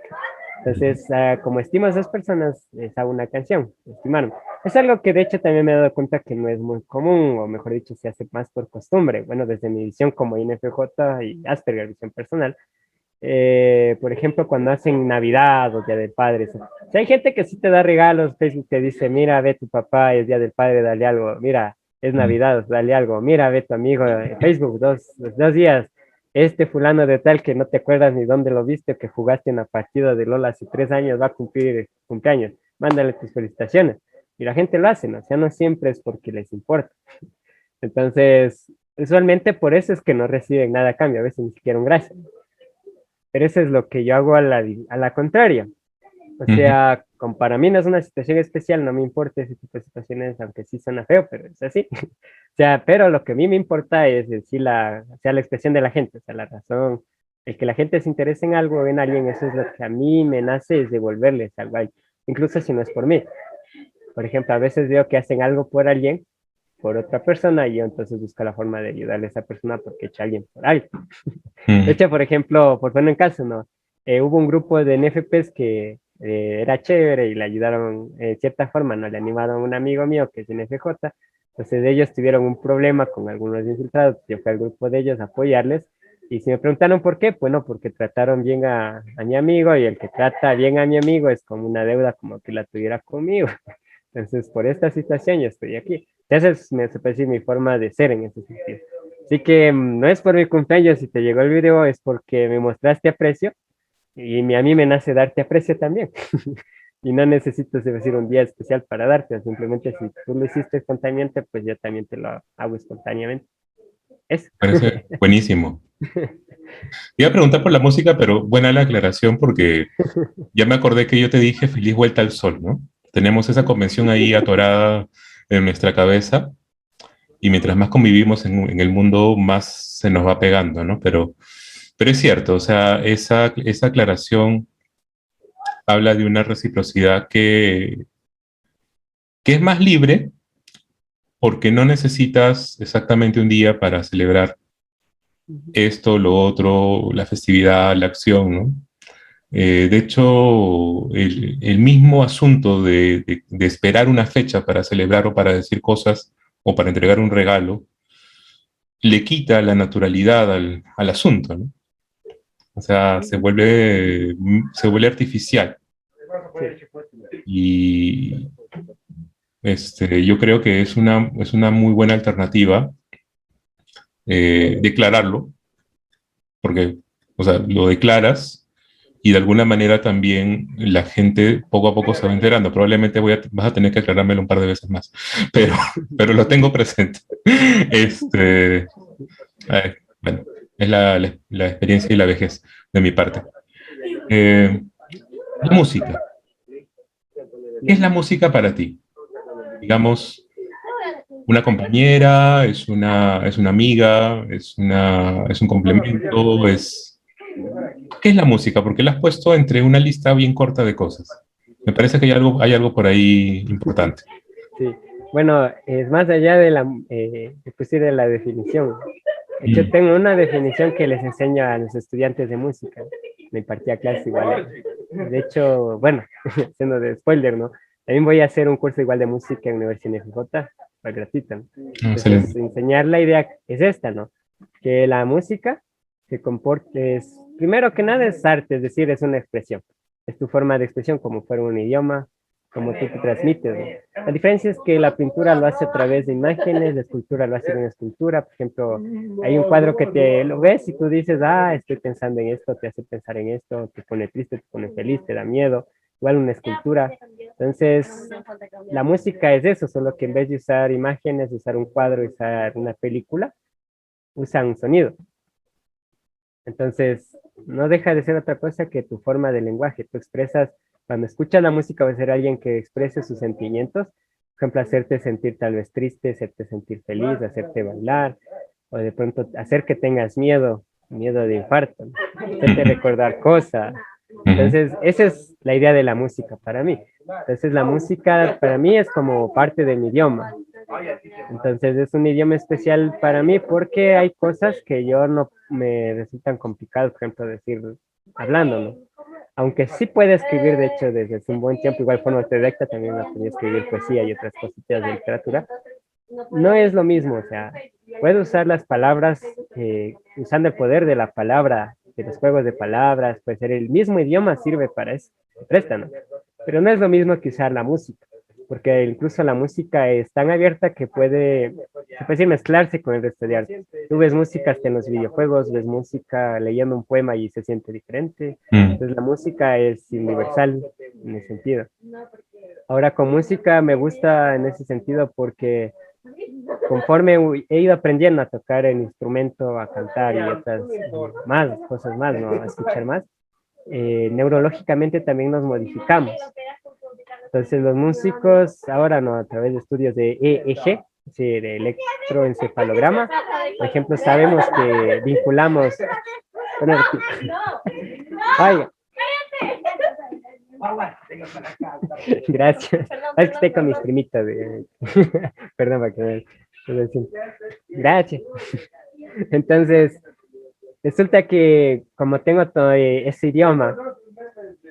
Entonces, como estimo a esas personas, les hago una canción, estimarme. Es algo que de hecho también me he dado cuenta que no es muy común, o mejor dicho, se hace más por costumbre. Bueno, desde mi visión como INFJ y Asperger, visión personal, por ejemplo, cuando hacen Navidad o Día del Padre, o sea, hay gente que sí te da regalos, Facebook te dice, mira, ve tu papá, es Día del Padre, dale algo, mira, es mm. Navidad, dale algo, mira, ve tu amigo, Facebook, dos días, este fulano de tal que no te acuerdas ni dónde lo viste, que jugaste en la partida de LOL hace 3 años, va a cumplir cumpleaños, mándale tus felicitaciones. Y la gente lo hace, ¿no? O sea, no siempre es porque les importa. Entonces, usualmente por eso es que no reciben nada a cambio, a veces ni siquiera un gracias. Pero eso es lo que yo hago a la contraria. O Ujú. sea, como para mí no es una situación especial, no me importa ese tipo de situaciones, aunque sí suena feo, pero es así. O sea, pero lo que a mí me importa es decir o sea, la expresión de la gente, o sea, la razón, el que la gente se interese en algo o en alguien, eso es lo que a mí me nace, es devolverles algo ahí, incluso si no es por mí. Por ejemplo, a veces veo que hacen algo por alguien, por otra persona, y yo entonces busco la forma de ayudarle a esa persona porque he hecho alguien por alguien. De Mm, hecho, por ejemplo, por poner un caso, ¿no? Hubo un grupo de NFPs que era chévere y le ayudaron en cierta forma, ¿no? Le animaron a un amigo mío que es NFJ. Entonces ellos tuvieron un problema con algunos infiltrados. Yo fui al grupo de ellos a apoyarles. Y si me preguntaron por qué, bueno, porque trataron bien a mi amigo y el que trata bien a mi amigo es como una deuda como que la tuviera conmigo. Entonces, por esta situación yo estoy aquí. Esa es, me se puede decir, mi forma de ser en ese sentido. Así que no es por mi cumpleaños, si te llegó el video es porque me mostraste aprecio y a mí me nace darte aprecio también. Y no necesitas decir un día especial para darte, simplemente si tú lo hiciste espontáneamente, pues yo también te lo hago espontáneamente. Eso. Parece buenísimo. Te iba a preguntar por la música, pero buena la aclaración porque ya me acordé que yo te dije feliz vuelta al sol, ¿no? Tenemos esa convención ahí atorada en nuestra cabeza y mientras más convivimos en el mundo, más se nos va pegando, ¿no? Pero es cierto, o sea, esa aclaración habla de una reciprocidad que es más libre porque no necesitas exactamente un día para celebrar esto, lo otro, la festividad, la acción, ¿no? De hecho, el mismo asunto de esperar una fecha para celebrar o para decir cosas o para entregar un regalo le quita la naturalidad al asunto, ¿no? O sea, se vuelve artificial. Y yo creo que es una muy buena alternativa declararlo, porque, o sea, lo declaras y de alguna manera también la gente poco a poco se va enterando. Probablemente vas a tener que aclarármelo un par de veces más, pero, pero lo tengo presente. Este, bueno, es la experiencia y la vejez de mi parte. Eh, la música. ¿Qué es la música para ti? Digamos, una compañera, es una amiga, es un complemento, ¿qué es la música? Porque la has puesto entre una lista bien corta de cosas. Me parece que hay algo por ahí importante. Sí, bueno, es más allá de pues sí, de la definición. De hecho, Mm, tengo una definición que les enseño a los estudiantes de música. Me impartía clase igual. De hecho, bueno, siendo de spoiler, ¿no? También voy a hacer un curso igual de música en Universidad FJ, para gratuita. Entonces, excelente. enseñar la idea es esta, ¿no? Que la música se comporte, primero que nada es arte, es decir, es una expresión. Es tu forma de expresión como fuera un idioma, como tú te transmites, ¿no? La diferencia es que la pintura lo hace a través de imágenes, la escultura lo hace de una escultura. Por ejemplo, hay un cuadro que te lo ves y tú dices, ah, estoy pensando en esto, te hace pensar en esto, te pone triste, te pone feliz, te da miedo. Igual una escultura. Entonces, la música es eso, solo que en vez de usar imágenes, usar un cuadro, usar una película, usa un sonido. Entonces, no deja de ser otra cosa que tu forma de lenguaje. Tú expresas, cuando escuchas la música, va a ser alguien que exprese sus sentimientos. Por ejemplo, hacerte sentir tal vez triste, hacerte sentir feliz, hacerte bailar, o de pronto hacer que tengas miedo, miedo de infarto, ¿no? Hacerte recordar cosas. Entonces, esa es la idea de la música para mí. Entonces, la música para mí es como parte de mi idioma. Entonces es un idioma especial para mí porque hay cosas que yo no me resultan complicadas, por ejemplo, decir hablando, ¿no? Aunque sí puedo escribir, de hecho, desde hace un buen tiempo, igual forma autodidacta, también aprendí a escribir poesía y otras cositas de literatura. No es lo mismo, o sea, puedo usar las palabras, usando el poder de la palabra, de los juegos de palabras, puede ser el mismo idioma sirve para eso, presta, ¿no? Pero no es lo mismo que usar la música, porque incluso la música es tan abierta que se puede decir, mezclarse con el resto de arte. Tú ves música hasta en los videojuegos, ves música leyendo un poema y se siente diferente. Mm, Entonces la música es universal en ese sentido. Ahora con música me gusta en ese sentido porque conforme he ido aprendiendo a tocar el instrumento, a cantar y otras más cosas más, ¿no? A escuchar más, neurológicamente también nos modificamos. Entonces los músicos, ahora no, a través de estudios de EEG, sí, de electroencefalograma, por ejemplo, sabemos que vinculamos... Bueno, ay, gracias. Es que estoy con mis primitas. Perdón, para que gracias. Entonces, resulta que como tengo todo ese idioma,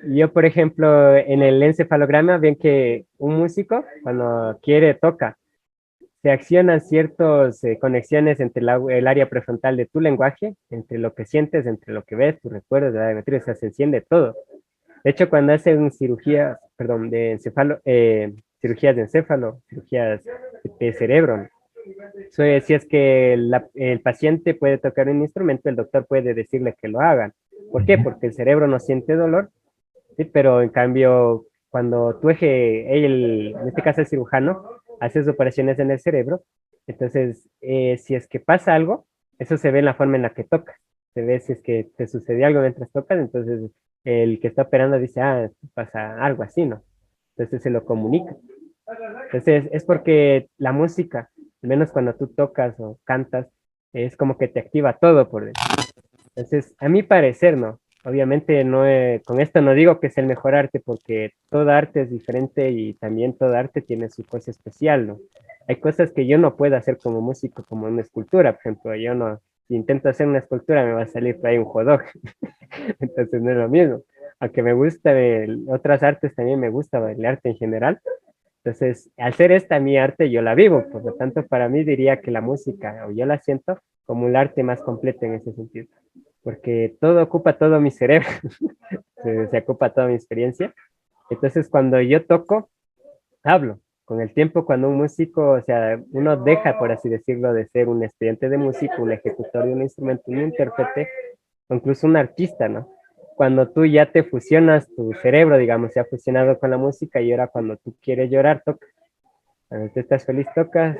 yo, por ejemplo, en el encefalograma ven que un músico, cuando quiere, toca. Se accionan ciertas conexiones entre el área prefrontal de tu lenguaje, entre lo que sientes, entre lo que ves, tus recuerdos, de la memoria, o sea, se enciende todo. De hecho, cuando hacen cirugías, perdón, de encéfalo, cirugías de encéfalo, cirugías de cerebro, si es que el paciente puede tocar un instrumento, el doctor puede decirle que lo hagan. ¿Por qué? Porque el cerebro no siente dolor, ¿sí? Pero en cambio, cuando en este caso el cirujano, hace sus operaciones en el cerebro, entonces, si es que pasa algo, eso se ve en la forma en la que tocas. Se ve si es que te sucedió algo mientras tocas, entonces el que está operando dice, ah, pasa algo así, ¿no? Entonces se lo comunica. Entonces, es porque la música, al menos cuando tú tocas o cantas, es como que te activa todo por dentro. Entonces, a mi parecer, no. Obviamente, no, con esto no digo que es el mejor arte, porque toda arte es diferente y también toda arte tiene su cosa especial, ¿no? Hay cosas que yo no puedo hacer como músico, como una escultura, por ejemplo, yo no, si intento hacer una escultura me va a salir por ahí un jodog, entonces no es lo mismo. Aunque me gusta, otras artes también me gusta, el arte en general, entonces, al ser esta mi arte, yo la vivo, por lo tanto, para mí diría que la música, o yo la siento como un arte más completo en ese sentido, porque todo ocupa todo mi cerebro, se ocupa toda mi experiencia. Entonces, cuando yo toco, hablo. Con el tiempo, cuando un músico, o sea, uno deja, por así decirlo, de ser un estudiante de música, un ejecutor de un instrumento, un intérprete, o incluso un artista, ¿no? Cuando tú ya te fusionas, tu cerebro, digamos, se ha fusionado con la música y ahora cuando tú quieres llorar, tocas. Cuando tú estás feliz, tocas.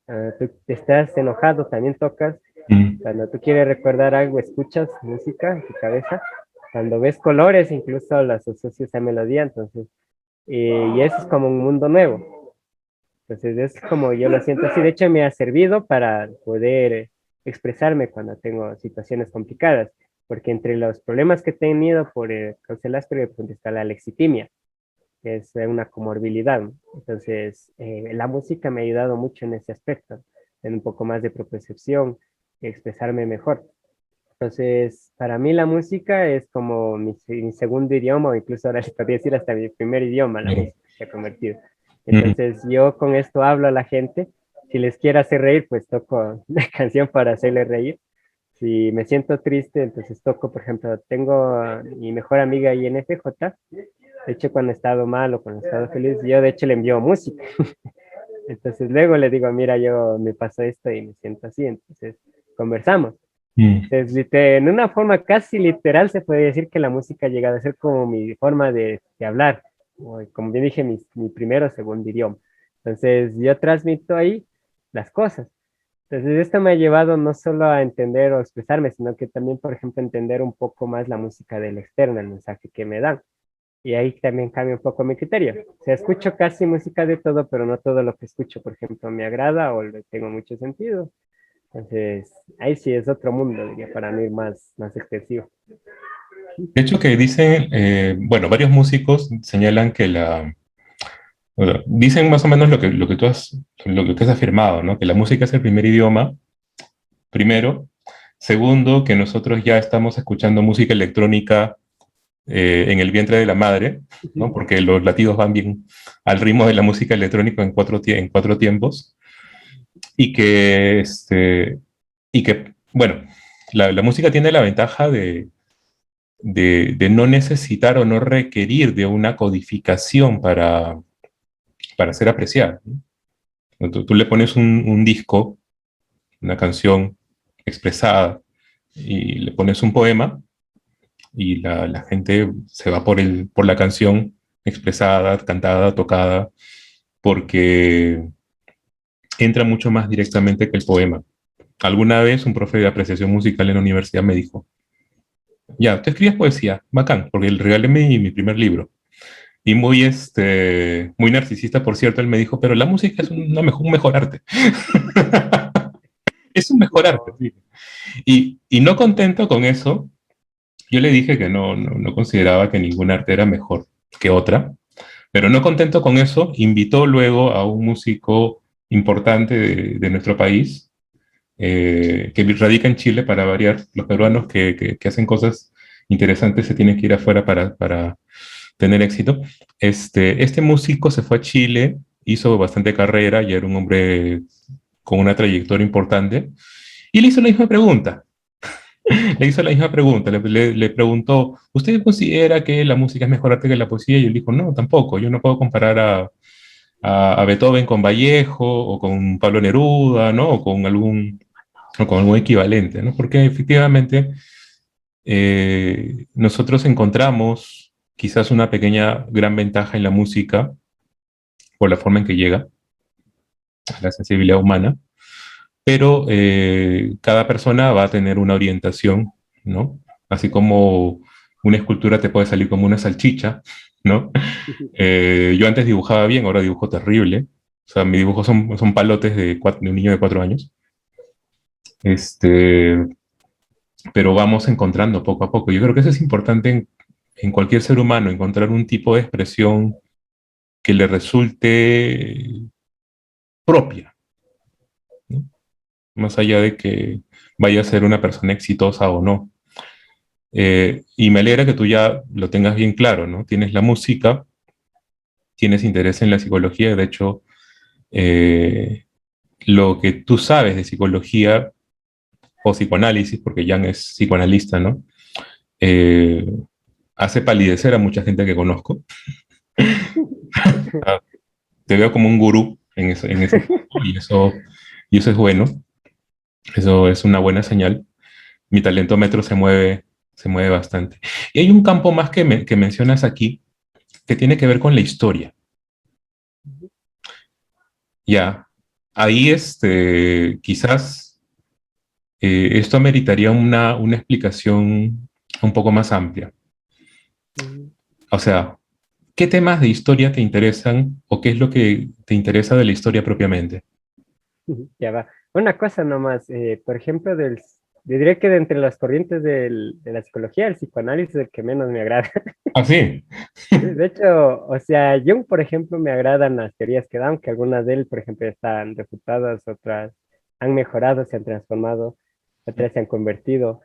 Cuando tú estás enojado, también tocas. mm, Cuando tú quieres recordar algo, escuchas música en tu cabeza. Cuando ves colores, incluso las asocias a melodía, entonces, y eso es como un mundo nuevo. Entonces, es como yo lo siento así. De hecho, me ha servido para poder expresarme cuando tengo situaciones complicadas, porque entre los problemas que he tenido por cáncer gástrico, pues está la lexitimia, que es una comorbilidad, ¿no? Entonces, la música me ha ayudado mucho en ese aspecto, en un poco más de propiocepción, expresarme mejor. Entonces, para mí la música es como mi segundo idioma, o incluso ahora les podría decir hasta mi primer idioma, la claro. música se ha convertido. Mm, Entonces, yo con esto hablo a la gente. Si les quiero hacer reír, pues toco una canción para hacerles reír. Si me siento triste, entonces toco, por ejemplo, tengo a mi mejor amiga INFJ, De hecho, cuando he estado mal o cuando he estado feliz, yo de hecho le envío música. Entonces luego le digo, mira, yo me pasó esto y me siento así, entonces conversamos. Mm. Entonces, en una forma casi literal se puede decir que la música ha llegado a ser como mi forma de hablar, o como bien dije, mi primero o segundo idioma. Entonces yo transmito ahí las cosas. Entonces esto me ha llevado no solo a entender o expresarme, sino que también, por ejemplo, entender un poco más la música del externo, el mensaje que me dan. Y ahí también cambia un poco mi criterio. O sea, escucho casi música de todo, pero no todo lo que escucho, por ejemplo, me agrada o le tengo mucho sentido. Entonces, ahí sí es otro mundo, diría, para mí más extensivo. De hecho, que dicen, bueno, varios músicos señalan que bueno, dicen más o menos lo que tú has afirmado, ¿no? Que la música es el primer idioma, primero. Segundo, que nosotros ya estamos escuchando música electrónica en el vientre de la madre, ¿no? Porque los latidos van bien al ritmo de la música electrónica en cuatro tiempos. Y que, bueno, la música tiene la ventaja de no necesitar o no requerir de una codificación para ser apreciada, ¿no? Tú le pones un disco, una canción expresada, y le pones un poema, y la gente se va por la canción expresada, cantada, tocada, porque entra mucho más directamente que el poema. Alguna vez un profe de apreciación musical en la universidad me dijo, ya, tú escribes poesía, bacán, porque le regalé mi primer libro. Y muy narcisista, por cierto, él me dijo, pero la música es un mejor arte. Es un mejor arte, No. sí. Y no contento con eso, yo le dije que no consideraba que ningún arte era mejor que otra, pero no contento con eso, invitó luego a un músico importante de nuestro país, que radica en Chile para variar. Los peruanos que hacen cosas interesantes se tienen que ir afuera para tener éxito. Este músico se fue a Chile, hizo bastante carrera, ya era un hombre con una trayectoria importante, y le hizo la misma pregunta. Le hizo la misma pregunta, le preguntó, ¿usted considera que la música es mejor arte que la poesía? Y él dijo, no, tampoco, yo no puedo comparar a Beethoven con Vallejo o con Pablo Neruda, ¿no? O con algún equivalente, ¿no? Porque efectivamente nosotros encontramos quizás una pequeña gran ventaja en la música por la forma en que llega a la sensibilidad humana, pero cada persona va a tener una orientación, ¿no? Así como una escultura te puede salir como una salchicha, ¿no? Yo antes dibujaba bien, ahora dibujo terrible. O sea, mis dibujos son palotes de un niño de 4 años. Este, pero vamos encontrando poco a poco. Yo creo que eso es importante en cualquier ser humano, encontrar un tipo de expresión que le resulte propia, ¿no? Más allá de que vaya a ser una persona exitosa o no. Y me alegra que tú ya lo tengas bien claro, ¿no? Tienes la música, tienes interés en la psicología, de hecho, eh, lo que tú sabes de psicología o psicoanálisis, porque Jan es psicoanalista, ¿no? Eh, hace palidecer a mucha gente que conozco. Ah, te veo como un gurú en ese campo, y eso es bueno, eso es una buena señal. Mi talentómetro se mueve bastante. Y hay un campo más que mencionas aquí que tiene que ver con la historia. Ya, ahí quizás esto ameritaría una explicación un poco más amplia. O sea, ¿qué temas de historia te interesan o qué es lo que te interesa de la historia propiamente? Ya va. Una cosa nomás, por ejemplo, yo diría que de entre las corrientes de la psicología, el psicoanálisis es el que menos me agrada. Ah, sí. De hecho, o sea, Jung, por ejemplo, me agradan las teorías que dan, que algunas de él, por ejemplo, están refutadas, otras han mejorado, se han transformado, otras se han convertido,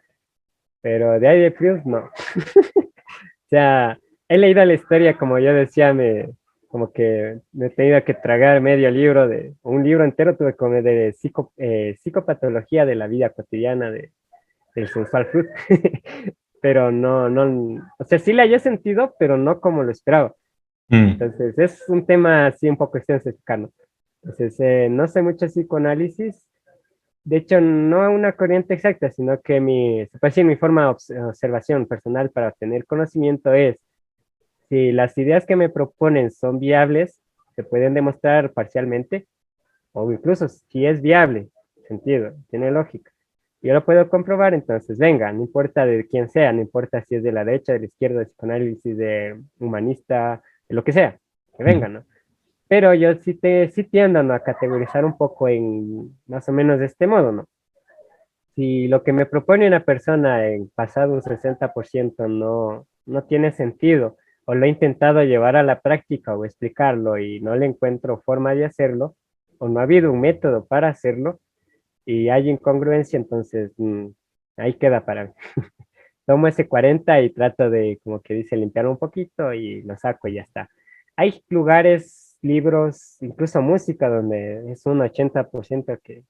pero de ahí de Prius, no. O sea, he leído la historia, como yo decía, como que me he tenido que tragar medio libro un libro entero tuve como de psicopatología de la vida cotidiana del sensual fruit. pero no, o sea, sí le haya sentido, pero no como lo esperaba. Mm, Entonces, es un tema así un poco extenso de explicarlo. Entonces, no sé mucho psicoanálisis, de hecho, no una corriente exacta, sino que se puede decir, mi forma de observación personal para obtener conocimiento es, si las ideas que me proponen son viables, se pueden demostrar parcialmente, o incluso si es viable, sentido, tiene lógica. Yo lo puedo comprobar, entonces venga, no importa de quién sea, no importa si es de la derecha, de la izquierda, de psicoanálisis, de humanista, de lo que sea, que venga, mm, ¿no? Pero yo sí tiendo, ¿no?, a categorizar un poco en más o menos de este modo, ¿no? Si lo que me propone una persona en pasado un 60% no tiene sentido, o lo he intentado llevar a la práctica o explicarlo y no le encuentro forma de hacerlo, o no ha habido un método para hacerlo y hay incongruencia, entonces ahí queda para mí. Tomo ese 40 y trato de, como que dice, limpiar un poquito y lo saco y ya está. Hay lugares, libros, incluso música, donde es un 80% que,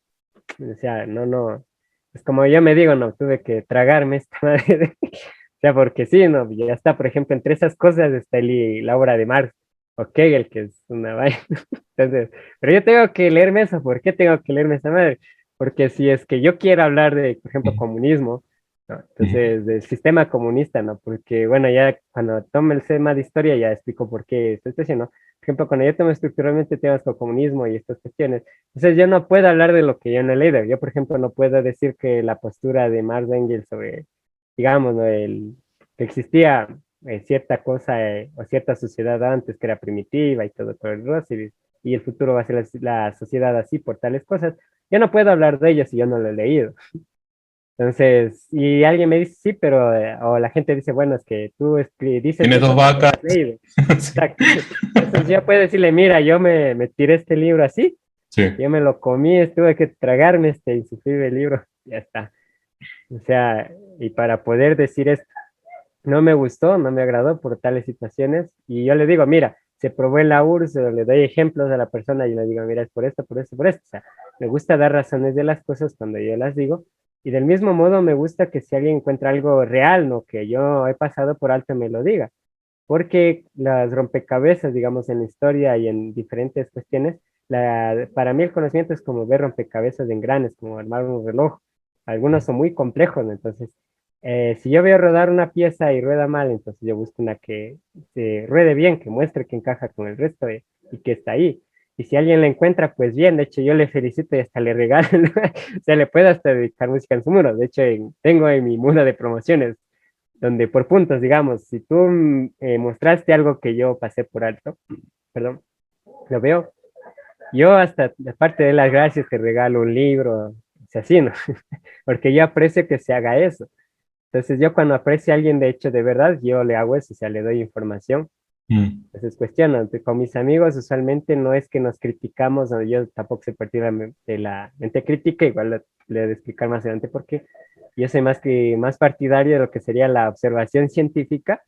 o sea, no, es como yo me digo, no, tuve que tragarme esta madre, o sea, porque sí, no, ya está, por ejemplo, entre esas cosas está la obra de Marx, o Hegel, que es una vaina, entonces, pero yo tengo que leerme eso, ¿por qué tengo que leerme esa madre? Porque si es que yo quiero hablar de, por ejemplo, mm, comunismo, ¿no? mm, Entonces, del sistema comunista, ¿no? Porque, bueno, ya cuando tome el tema de historia ya explico por qué estoy diciendo, por ejemplo, cuando yo tomo estructuralmente temas como comunismo y estas cuestiones, entonces yo no puedo hablar de lo que yo no he leído. Yo, por ejemplo, no puedo decir que la postura de Marx Engels sobre, digamos, ¿no?, que existía cierta cosa o cierta sociedad antes que era primitiva y todo por el roce y el futuro va a ser la sociedad así por tales cosas. Yo no puedo hablar de ello si yo no lo he leído. Entonces, y alguien me dice, sí, pero, o la gente dice, bueno, es que tú dices Tienes dos eso porque vacas. lo has leído. Sí. Exacto. Entonces yo puedo decirle, mira, yo me tiré este libro así, Sí. yo me lo comí, tuve que tragarme este insufrible libro, ya está. O sea, y para poder decir esto, no me gustó, no me agradó por tales situaciones, y yo le digo, mira, se probó en la URSS, o le doy ejemplos a la persona y le digo, mira, es por esto, por esto, por esto. O sea, me gusta dar razones de las cosas cuando yo las digo, y del mismo modo me gusta que si alguien encuentra algo real, no que yo he pasado por alto, me lo diga, porque las rompecabezas, digamos, en la historia y en diferentes cuestiones, para mí el conocimiento es como ver rompecabezas de engranes, como armar un reloj. Algunos son muy complejos, ¿no? Entonces, si yo veo rodar una pieza y rueda mal, entonces yo busco una que se ruede bien, que muestre que encaja con el resto y que está ahí. Y si alguien la encuentra, pues bien, de hecho yo le felicito y hasta le regalo, ¿no? O sea, le puedo hasta dedicar música en su muro. De hecho, tengo en mi muro de promociones donde por puntos, digamos, si tú mostraste algo que yo pasé por alto, perdón, lo veo, yo hasta, aparte de las gracias, te regalo un libro, o sea, así, ¿no? Porque yo aprecio que se haga eso. Entonces yo cuando aprecio a alguien de hecho de verdad, yo le hago eso, o sea, le doy información. Mm, Entonces cuestiono, con mis amigos usualmente no es que nos criticamos, o yo tampoco soy partidario de la mente crítica, igual le voy a explicar más adelante por qué. Yo soy más partidario de lo que sería la observación científica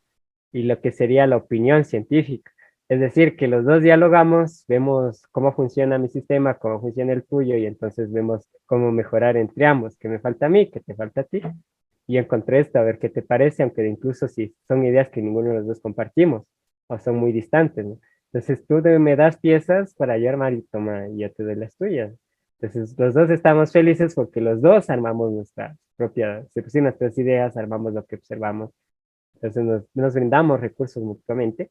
y lo que sería la opinión científica. Es decir, que los dos dialogamos, vemos cómo funciona mi sistema, cómo funciona el tuyo, y entonces vemos cómo mejorar entre ambos, qué me falta a mí, qué te falta a ti. Y encontré esto, a ver qué te parece, aunque incluso si son ideas que ninguno de los dos compartimos o son muy distantes, ¿no? Entonces tú me das piezas para yo armar y toma, y yo te doy las tuyas. Entonces los dos estamos felices porque los dos armamos nuestras propias, pues sí, nuestras ideas, armamos lo que observamos. Entonces nos brindamos recursos mutuamente.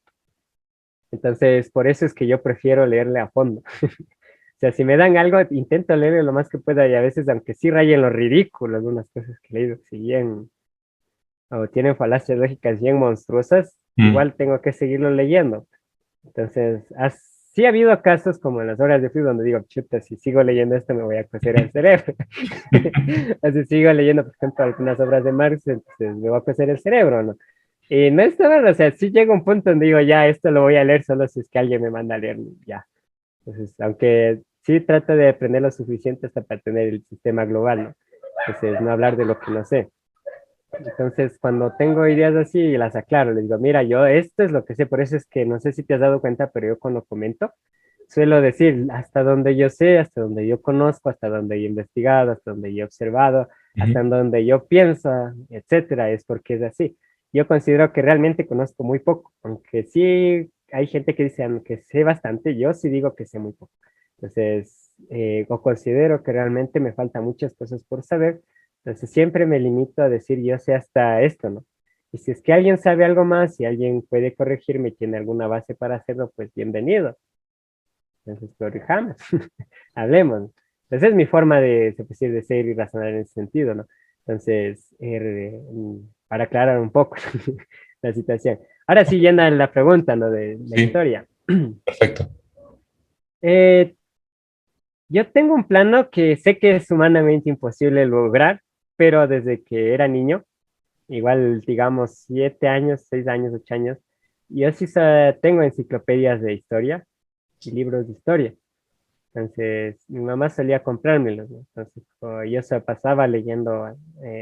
Entonces por eso es que yo prefiero leerle a fondo. O sea, si me dan algo, intento leerle lo más que pueda y a veces, aunque sí rayen lo ridículo, algunas cosas que he leído, si bien o tienen falacias lógicas bien monstruosas, mm, igual tengo que seguirlo leyendo. Entonces, sí ha habido casos como en las horas de frío donde digo, chuta, si sigo leyendo esto me voy a cocer el cerebro. Así sigo leyendo, por ejemplo, algunas obras de Marx, entonces me va a cocer el cerebro, ¿no? Y no es nada, o sea, sí llega un punto donde digo, ya, esto lo voy a leer solo si es que alguien me manda a leer, ya. Entonces, aunque sí trato de aprender lo suficiente hasta para tener el sistema global, ¿no? Entonces, no hablar de lo que no sé. Entonces, cuando tengo ideas así, las aclaro, les digo, mira, yo esto es lo que sé, por eso es que no sé si te has dado cuenta, pero yo cuando comento, suelo decir, hasta donde yo sé, hasta donde yo conozco, hasta donde he investigado, hasta donde yo he observado, hasta Ujú, donde yo pienso, etcétera, es porque es así. Yo considero que realmente conozco muy poco, aunque sí hay gente que dice que sé bastante, yo sí digo que sé muy poco. Entonces, o considero que realmente me faltan muchas cosas por saber, entonces siempre me limito a decir yo sé hasta esto, ¿no? Y si es que alguien sabe algo más, si alguien puede corregirme y tiene alguna base para hacerlo, pues bienvenido. Entonces, corrijamos, hablemos. Esa es mi forma de, se puede decir, de ser y razonar en ese sentido, ¿no? Entonces, para aclarar un poco la situación. Ahora sí, yendo a la pregunta, ¿no? De la sí, historia. perfecto. Eh, yo tengo un plano que sé que es humanamente imposible lograr, pero desde que era niño, igual digamos 7 años, 6 años, 8 años, yo sí tengo enciclopedias de historia y libros de historia. Entonces, mi mamá solía comprármelos, ¿no? Entonces, yo se pasaba leyendo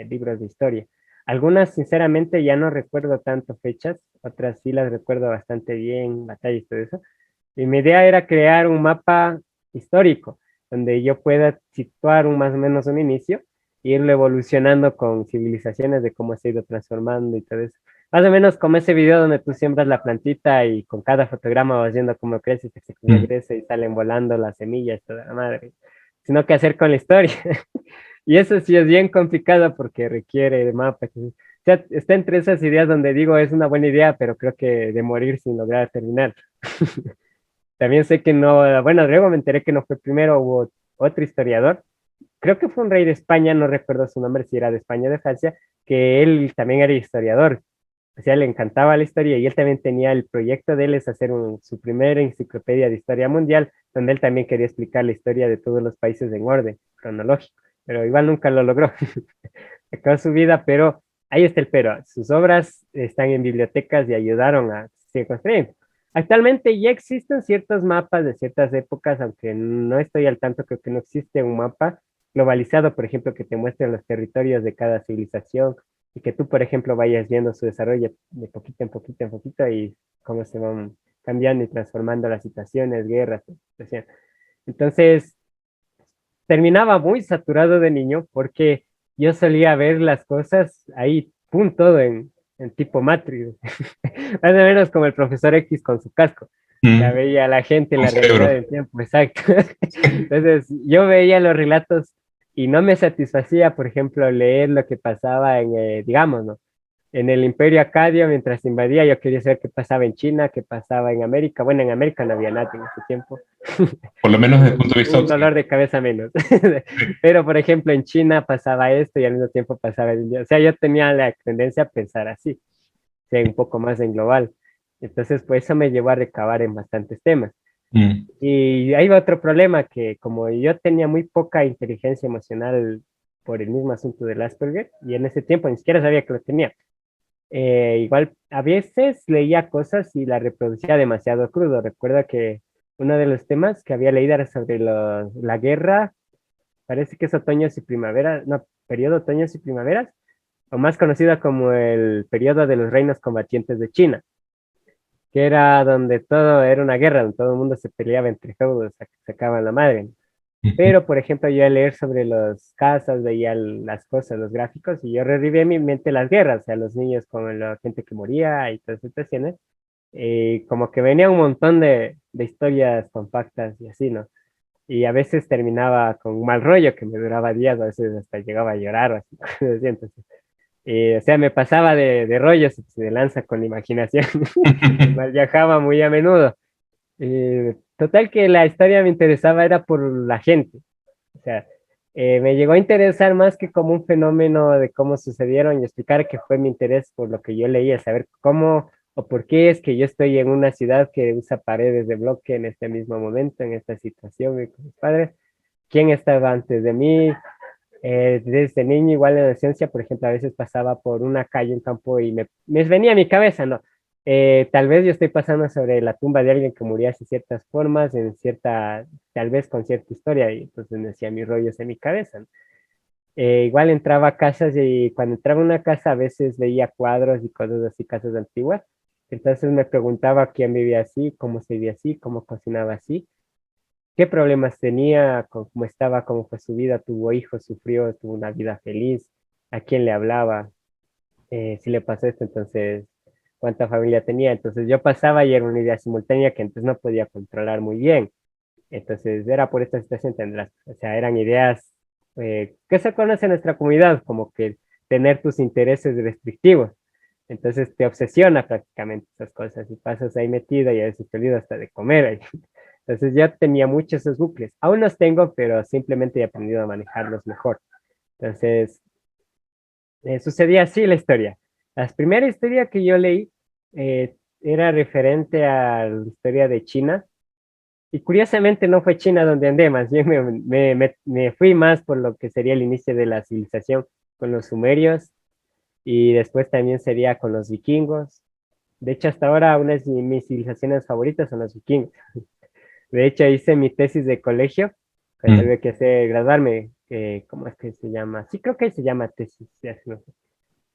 libros de historia. Algunas, sinceramente, ya no recuerdo tanto fechas, otras sí las recuerdo bastante bien, batallas y todo eso. Y mi idea era crear un mapa histórico, donde yo pueda situar más o menos un inicio, e irlo evolucionando con civilizaciones de cómo se ha ido transformando y todo eso. Más o menos como ese video donde tú siembras la plantita y con cada fotograma vas viendo cómo crece, hasta que se Mm, crece y salen volando las semillas, toda la madre. Sino que hacer con la historia. Y eso sí es bien complicado porque requiere de mapas. O sea, está entre esas ideas donde digo es una buena idea, pero creo que de morir sin lograr terminar. También sé que no, bueno, luego me enteré que no fue primero, hubo otro historiador, creo que fue un rey de España, no recuerdo su nombre, si era de España o de Francia, que él también era historiador, o sea, le encantaba la historia y él también tenía el proyecto de él es hacer su primera enciclopedia de historia mundial, donde él también quería explicar la historia de todos los países en orden cronológico, pero igual nunca lo logró, acabó su vida, pero ahí está el pero, sus obras están en bibliotecas y ayudaron a seguir construyendo. Actualmente ya existen ciertos mapas de ciertas épocas, aunque no estoy al tanto, creo que no existe un mapa globalizado, por ejemplo, que te muestre los territorios de cada civilización y que tú, por ejemplo, vayas viendo su desarrollo de poquito en poquito en poquito y cómo se van cambiando y transformando las situaciones, guerras, situaciones. Entonces, terminaba muy saturado de niño porque yo solía ver las cosas ahí, pum, todo en tipo Matrix. Más o menos como el profesor X con su casco. Ya mm, veía a la gente en con la realidad cerebro. del tiempo, exacto. Entonces, yo veía los relatos y no me satisfacía, por ejemplo, leer lo que pasaba en, digamos, ¿no? En el Imperio Acadio, mientras invadía, yo quería saber qué pasaba en China, qué pasaba en América. Bueno, en América no había nada en ese tiempo. Por lo menos desde el punto de vista Un dolor occidental. de cabeza menos. Pero, por ejemplo, en China pasaba esto y al mismo tiempo pasaba el India. O sea, yo tenía la tendencia a pensar así, o sea, un poco más en global. Entonces, pues eso me llevó a recabar en bastantes temas. Mm, Y ahí va otro problema, que como yo tenía muy poca inteligencia emocional por el mismo asunto del Asperger, y en ese tiempo ni siquiera sabía que lo tenía, igual a veces leía cosas y las reproducía demasiado crudo. Recuerdo que uno de los temas que había leído era sobre la guerra, parece que es otoños y primavera, no, periodo otoños y primaveras, o más conocida como el periodo de los reinos combatientes de China, que era donde todo era una guerra, donde todo el mundo se peleaba entre feudos, sacaban la madre. ujú, Pero, por ejemplo, yo al leer sobre los casas, veía las cosas, los gráficos, y yo reviví en mi mente las guerras, o sea, los niños con la gente que moría y todas esas situaciones. Como que venía un montón de historias compactas y así, ¿no? Y a veces terminaba con un mal rollo que me duraba días, a veces hasta llegaba a llorar o así. Así, entonces, o sea, me pasaba de rollos, de lanza con la imaginación. Mal viajaba muy a menudo. Total que la historia me interesaba era por la gente. O sea, me llegó a interesar más que como un fenómeno de cómo sucedieron y explicar que fue mi interés por lo que yo leía, saber cómo o por qué es que yo estoy en una ciudad que usa paredes de bloque en este mismo momento, en esta situación y con mis padres, quién estaba antes de mí. Desde niño, igual en la adolescencia, por ejemplo, a veces pasaba por una calle, un campo y me venía a mi cabeza, ¿no? Tal vez yo estoy pasando sobre la tumba de alguien que murió así ciertas formas, en cierta, tal vez con cierta historia, y entonces me decía mis rollos en mi cabeza, ¿no? Igual entraba a casas y cuando entraba a una casa a veces veía cuadros y cosas así, casas antiguas. Entonces me preguntaba quién vivía así, cómo se vivía así, cómo cocinaba así. qué problemas tenía, cómo estaba, cómo fue su vida, tuvo hijos, sufrió, tuvo una vida feliz, a quién le hablaba, si le pasó esto, entonces cuánta familia tenía. Entonces yo pasaba y era una idea simultánea que entonces no podía controlar muy bien. Entonces era por esta situación tendrás, o sea, eran ideas que se conocen en nuestra comunidad, como que tener tus intereses restrictivos. Entonces te obsesiona prácticamente esas cosas y pasas ahí metido y a veces te olvidas hasta de comer ahí. Entonces ya tenía muchos esos bucles. Aún los tengo, pero simplemente he aprendido a manejarlos mejor. Entonces sucedía así la historia. La primera historia que yo leí era referente a la historia de China. Y curiosamente no fue China donde andé, más bien me fui más por lo que sería el inicio de la civilización con los sumerios y después también sería con los vikingos. De hecho, hasta ahora una de mis civilizaciones favoritas son los vikingos. De hecho, hice mi tesis de colegio, que Mm. tuve que hacer graduarme, ¿cómo es que se llama? Sí, creo que se llama tesis. Ya, no sé.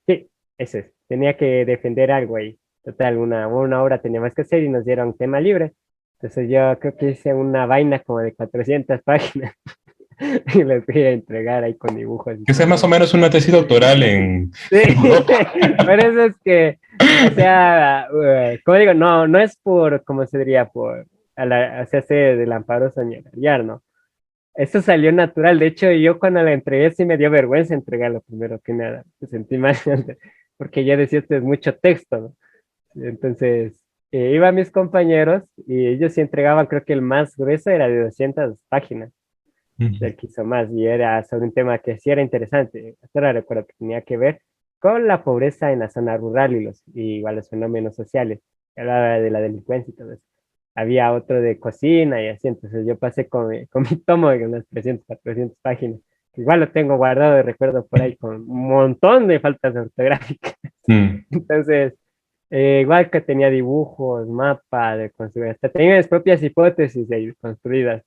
Sí, eso es. Tenía que defender algo ahí. Total, una hora teníamos que hacer y nos dieron tema libre. Entonces yo creo que hice una vaina como de 400 páginas y les fui a entregar ahí con dibujos y Esa es todo. más o menos una tesis doctoral Sí, en Europa. por eso es que, o sea, como digo, no es por, ¿cómo se diría? Por, hacerse del amparoso ni alardear, ¿no? Eso salió natural. De hecho, yo cuando la entregué sí me dio vergüenza entregarlo primero que nada. Me sentí mal porque ya decía, esto es mucho texto, ¿no? Entonces, iba a mis compañeros y ellos sí entregaban, creo que el más grueso era de 200 páginas, Ujú. del que hizo más, y era sobre un tema que sí era interesante. Hasta ahora recuerdo que tenía que ver con la pobreza en la zona rural y igual los fenómenos sociales. Hablaba de la delincuencia y todo eso. Había otro de cocina y así, entonces yo pasé con mi tomo de unas 300, 400 páginas. Igual lo tengo guardado de recuerdo por ahí con un montón de faltas ortográficas. Mm. Entonces, igual que tenía dibujos, mapa de construir, hasta tenía mis propias hipótesis ahí construidas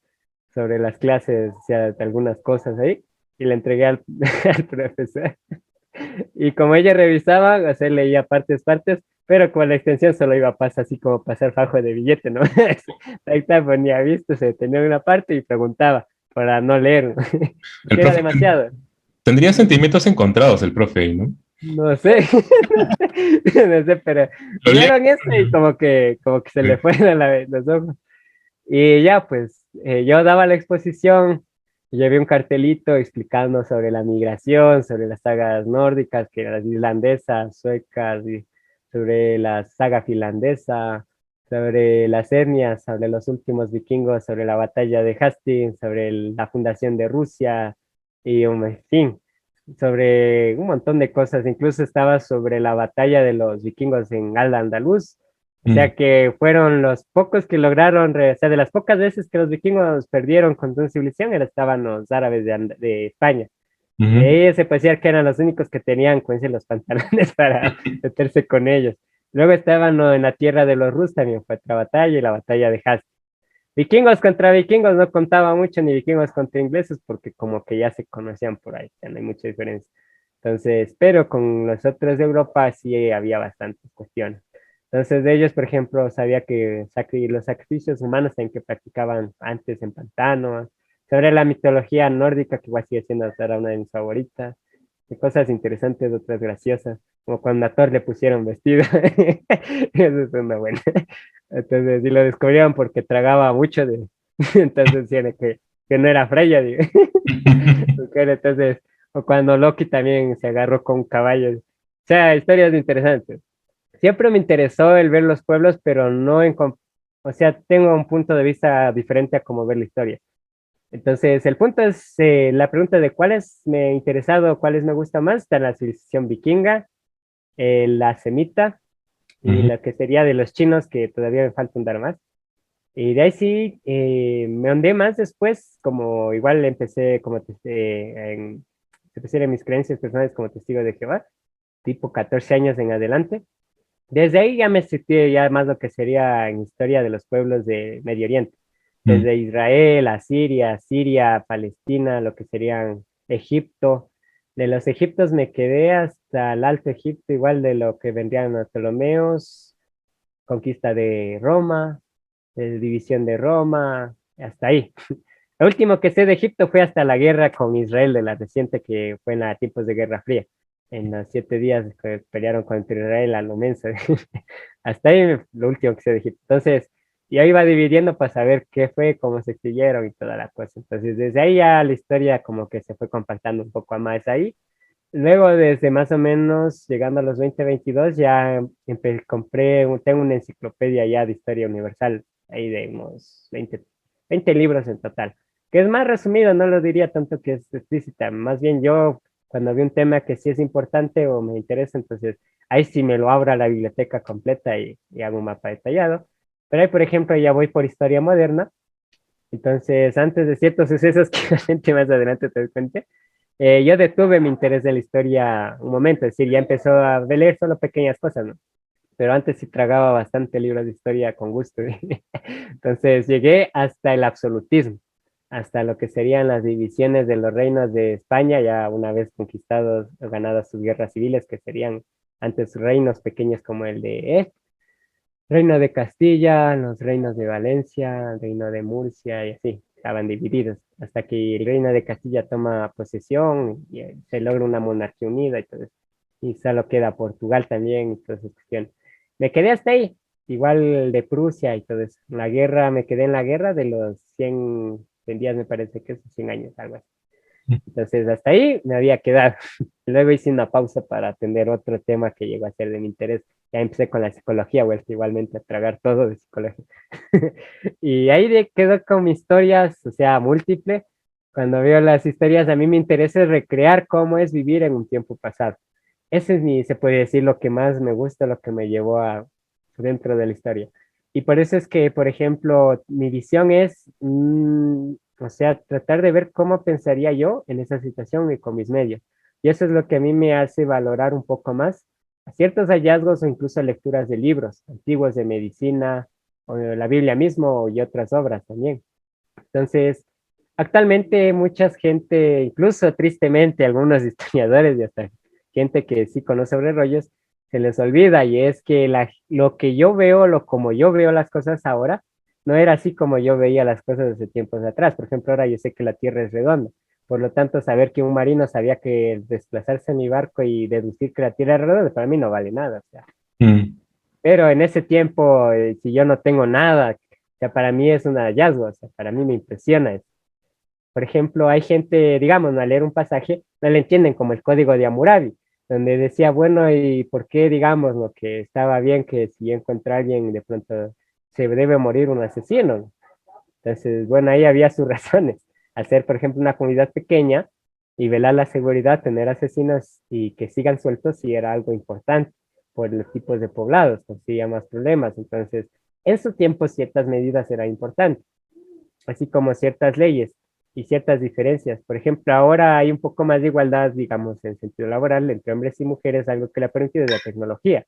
sobre las clases, o sea, de algunas cosas ahí, y le entregué al, al profesor. Y como ella revisaba, o sea, leía partes, pero con la extensión solo iba a pasar así como pasar fajo de billete, ¿no? Ahí está, ponía visto, se detenía en una parte y preguntaba para no leer, El porque era profe demasiado. tendría sentimientos encontrados, el profe, ¿no? No sé, no sé, pero Lo lee. primero en eso y como que se le fueron los ojos. Y ya, pues yo daba la exposición y había un cartelito explicando sobre la migración, sobre las sagas nórdicas, que eran las islandesas, suecas, y sobre la saga finlandesa, sobre las etnias, sobre los últimos vikingos, sobre la batalla de Hastings, sobre la fundación de Rusia y en fin, sobre un montón de cosas. Incluso estaba sobre la batalla de los vikingos en Al-Andalus, o Mm. sea que fueron los pocos que lograron, o sea, de las pocas veces que los vikingos perdieron contra una civilización, estaban los árabes de España. Y Ujú. ahí se parecía que eran los únicos que tenían, como dicen, los pantalones para meterse con ellos. Luego estaban, ¿no?, en la tierra de los Rus, también fue otra batalla, y la batalla de Hastings. Vikingos contra vikingos no contaba mucho, ni vikingos contra ingleses, porque como que ya se conocían por ahí, ya no hay mucha diferencia. Entonces, pero con los otros de Europa sí había bastantes cuestiones. Entonces, de ellos, por ejemplo, sabía que los sacrificios humanos en que practicaban antes en pantanos, sobre la mitología nórdica, que igual sigue siendo hasta ahora una de mis favoritas, de cosas interesantes, otras graciosas, como cuando a Thor le pusieron vestido. Eso es una buena. Entonces, y lo descubrieron porque tragaba mucho de, entonces decían que no era Freya, digo. Entonces, o cuando Loki también se agarró con caballos. O sea, historias interesantes. Siempre me interesó el ver los pueblos, pero no o sea, tengo un punto de vista diferente a cómo ver la historia. Entonces, el punto es la pregunta de cuáles me ha interesado, cuáles me gusta más, está la civilización vikinga, la semita y Ujú. la que sería de los chinos, que todavía me falta un dar más. Y de ahí sí, me ahondé más después, como igual empecé como empecé en mis creencias personales como testigo de Jehová, tipo 14 años en adelante. Desde ahí ya me sentí ya más lo que sería en historia de los pueblos de Medio Oriente, Mm. desde Israel a Siria, Palestina, lo que serían Egipto. De los egiptos me quedé hasta el Alto Egipto, igual de lo que vendrían los Ptolomeos, conquista de Roma, división de Roma. hasta ahí. Lo último que sé de Egipto fue hasta la guerra con Israel, de la reciente que fue en los tiempos de Guerra Fría, en los 7 días que pelearon contra Israel a lo menso. Hasta ahí lo último que sé de Egipto. Entonces, yo iba dividiendo para saber qué fue, cómo se extinguieron y toda la cosa. Entonces, desde ahí ya la historia como que se fue compactando un poco más ahí. Luego, desde más o menos llegando a los 2022, ya compré, tengo una enciclopedia ya de historia universal, ahí de unos 20 libros en total, que es más resumido, no lo diría tanto que es explícita, más bien yo cuando veo un tema que sí es importante o me interesa, entonces ahí sí me lo abro a la biblioteca completa y hago un mapa detallado. Pero ahí, por ejemplo, ya voy por historia moderna, entonces antes de ciertos sucesos que la gente más adelante te cuente, yo detuve mi interés de la historia un momento, es decir, ya empezó a leer solo pequeñas cosas, ¿no? Pero antes sí tragaba bastante libros de historia con gusto. Entonces llegué hasta el absolutismo, hasta lo que serían las divisiones de los reinos de España, ya una vez conquistados o ganadas sus guerras civiles, que serían antes reinos pequeños como el de Reino de Castilla, los reinos de Valencia, el reino de Murcia y así, estaban divididos, hasta que el reino de Castilla toma posesión y se logra una monarquía unida y todo eso. Y solo queda Portugal también y todas esas cuestiones. Me quedé hasta ahí, igual el de Prusia y todo eso. La guerra, me quedé en la guerra de los 100 días, me parece que es 100 años, algo así. Entonces, hasta ahí me había quedado. Luego hice una pausa para atender otro tema que llegó a ser de mi interés. Ya empecé con la psicología, vuelto igualmente a tragar todo de psicología. Y ahí quedo con mis historias, o sea, múltiple. Cuando veo las historias, a mí me interesa recrear cómo es vivir en un tiempo pasado. Ese es mi, se puede decir, lo que más me gusta, lo que me llevó a dentro de la historia. Y por eso es que, por ejemplo, mi visión es, o sea, tratar de ver cómo pensaría yo en esa situación y con mis medios. Y eso es lo que a mí me hace valorar un poco más a ciertos hallazgos o incluso lecturas de libros antiguos de medicina o de la Biblia mismo y otras obras también. Entonces, actualmente mucha gente, incluso tristemente algunos historiadores y hasta gente que sí conoce sobre rollos, se les olvida y es que lo que yo veo, lo como yo veo las cosas ahora, no era así como yo veía las cosas hace tiempos atrás. Por ejemplo, ahora yo sé que la Tierra es redonda. Por lo tanto, saber que un marino sabía que desplazarse en mi barco y deducir que la Tierra es redonda, para mí no vale nada. O sea, Mm. pero en ese tiempo, si yo no tengo nada, o sea, para mí es un hallazgo, o sea, para mí me impresiona. Por ejemplo, hay gente, digamos, al leer un pasaje, no le entienden como el código de Hammurabi, donde decía, bueno, ¿y por qué, digamos, lo que estaba bien que si yo encuentro a alguien, de pronto se debe morir un asesino? Entonces, bueno, ahí había sus razones. Al ser, por ejemplo, una comunidad pequeña y velar la seguridad, tener asesinos y que sigan sueltos, sí era algo importante por los tipos de poblados, conseguía más problemas. Entonces, en su tiempo ciertas medidas eran importantes, así como ciertas leyes y ciertas diferencias. Por ejemplo, ahora hay un poco más de igualdad, digamos, en sentido laboral entre hombres y mujeres, algo que le ha permitido la tecnología.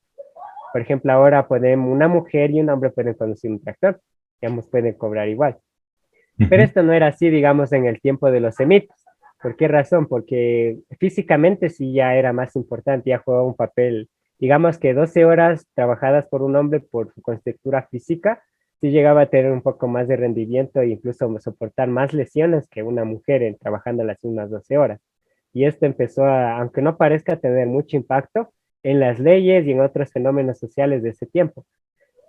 Por ejemplo, ahora una mujer y un hombre pueden conducir un tractor, y ambos pueden cobrar igual. Pero Ujú. esto no era así, digamos, en el tiempo de los semitas. ¿Por qué razón? Porque físicamente sí ya era más importante, ya jugaba un papel, digamos que 12 horas trabajadas por un hombre por su constructura física, sí llegaba a tener un poco más de rendimiento e incluso soportar más lesiones que una mujer trabajando las unas 12 horas. Y esto empezó a, aunque no parezca tener mucho impacto en las leyes y en otros fenómenos sociales de ese tiempo,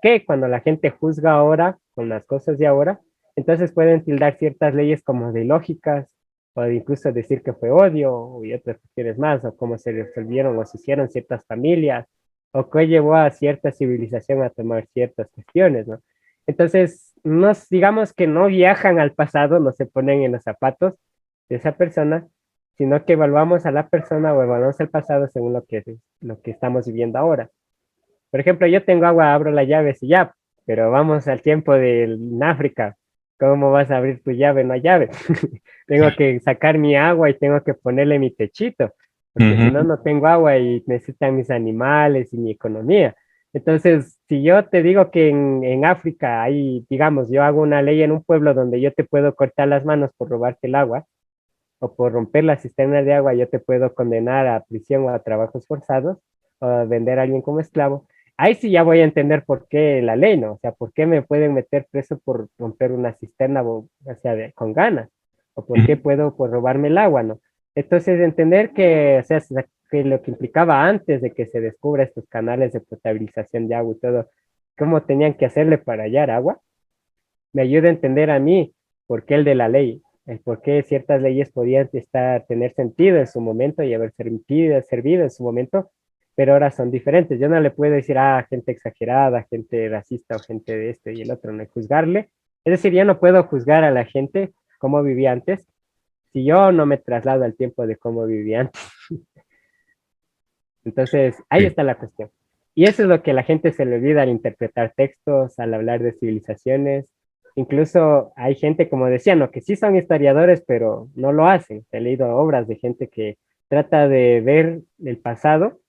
que cuando la gente juzga ahora con las cosas de ahora, entonces pueden tildar ciertas leyes como de ilógicas, o de incluso decir que fue odio y otras cuestiones más, o cómo se resolvieron o se hicieron ciertas familias, o qué llevó a cierta civilización a tomar ciertas cuestiones, ¿no? Entonces, digamos que no viajan al pasado, no se ponen en los zapatos de esa persona, sino que evaluamos a la persona o evaluamos el pasado según lo que estamos viviendo ahora. Por ejemplo, yo tengo agua, abro las llaves y ya, pero vamos al tiempo en África. ¿Cómo vas a abrir tu llave? No hay llave. Tengo que sacar mi agua y tengo que ponerle mi techito, porque si no, Ujú. no tengo agua y necesitan mis animales y mi economía. Entonces, si yo te digo que en África hay, digamos, yo hago una ley en un pueblo donde yo te puedo cortar las manos por robarte el agua o por romper la cisterna de agua, yo te puedo condenar a prisión o a trabajos forzados o a vender a alguien como esclavo. ahí sí ya voy a entender por qué la ley, ¿no? O sea, por qué me pueden meter preso por romper una cisterna, o sea, con ganas, o por qué Ujú. puedo por robarme el agua, ¿no? Entonces, entender que, o sea, que lo que implicaba antes de que se descubra estos canales de potabilización de agua y todo, cómo tenían que hacerle para hallar agua, me ayuda a entender a mí por qué el de la ley, el por qué ciertas leyes podían tener sentido en su momento y haber servido en su momento, pero ahora son diferentes. Yo no le puedo decir a gente exagerada, gente racista o gente de este y el otro, no juzgarle. Es decir, yo no puedo juzgar a la gente cómo vivía antes si yo no me traslado al tiempo de cómo vivía antes. Entonces, ahí Sí. está la cuestión. Y eso es lo que a la gente se le olvida al interpretar textos, al hablar de civilizaciones. Incluso hay gente, como decía, ¿no? Que sí son historiadores, pero no lo hacen. He leído obras de gente que trata de ver el pasado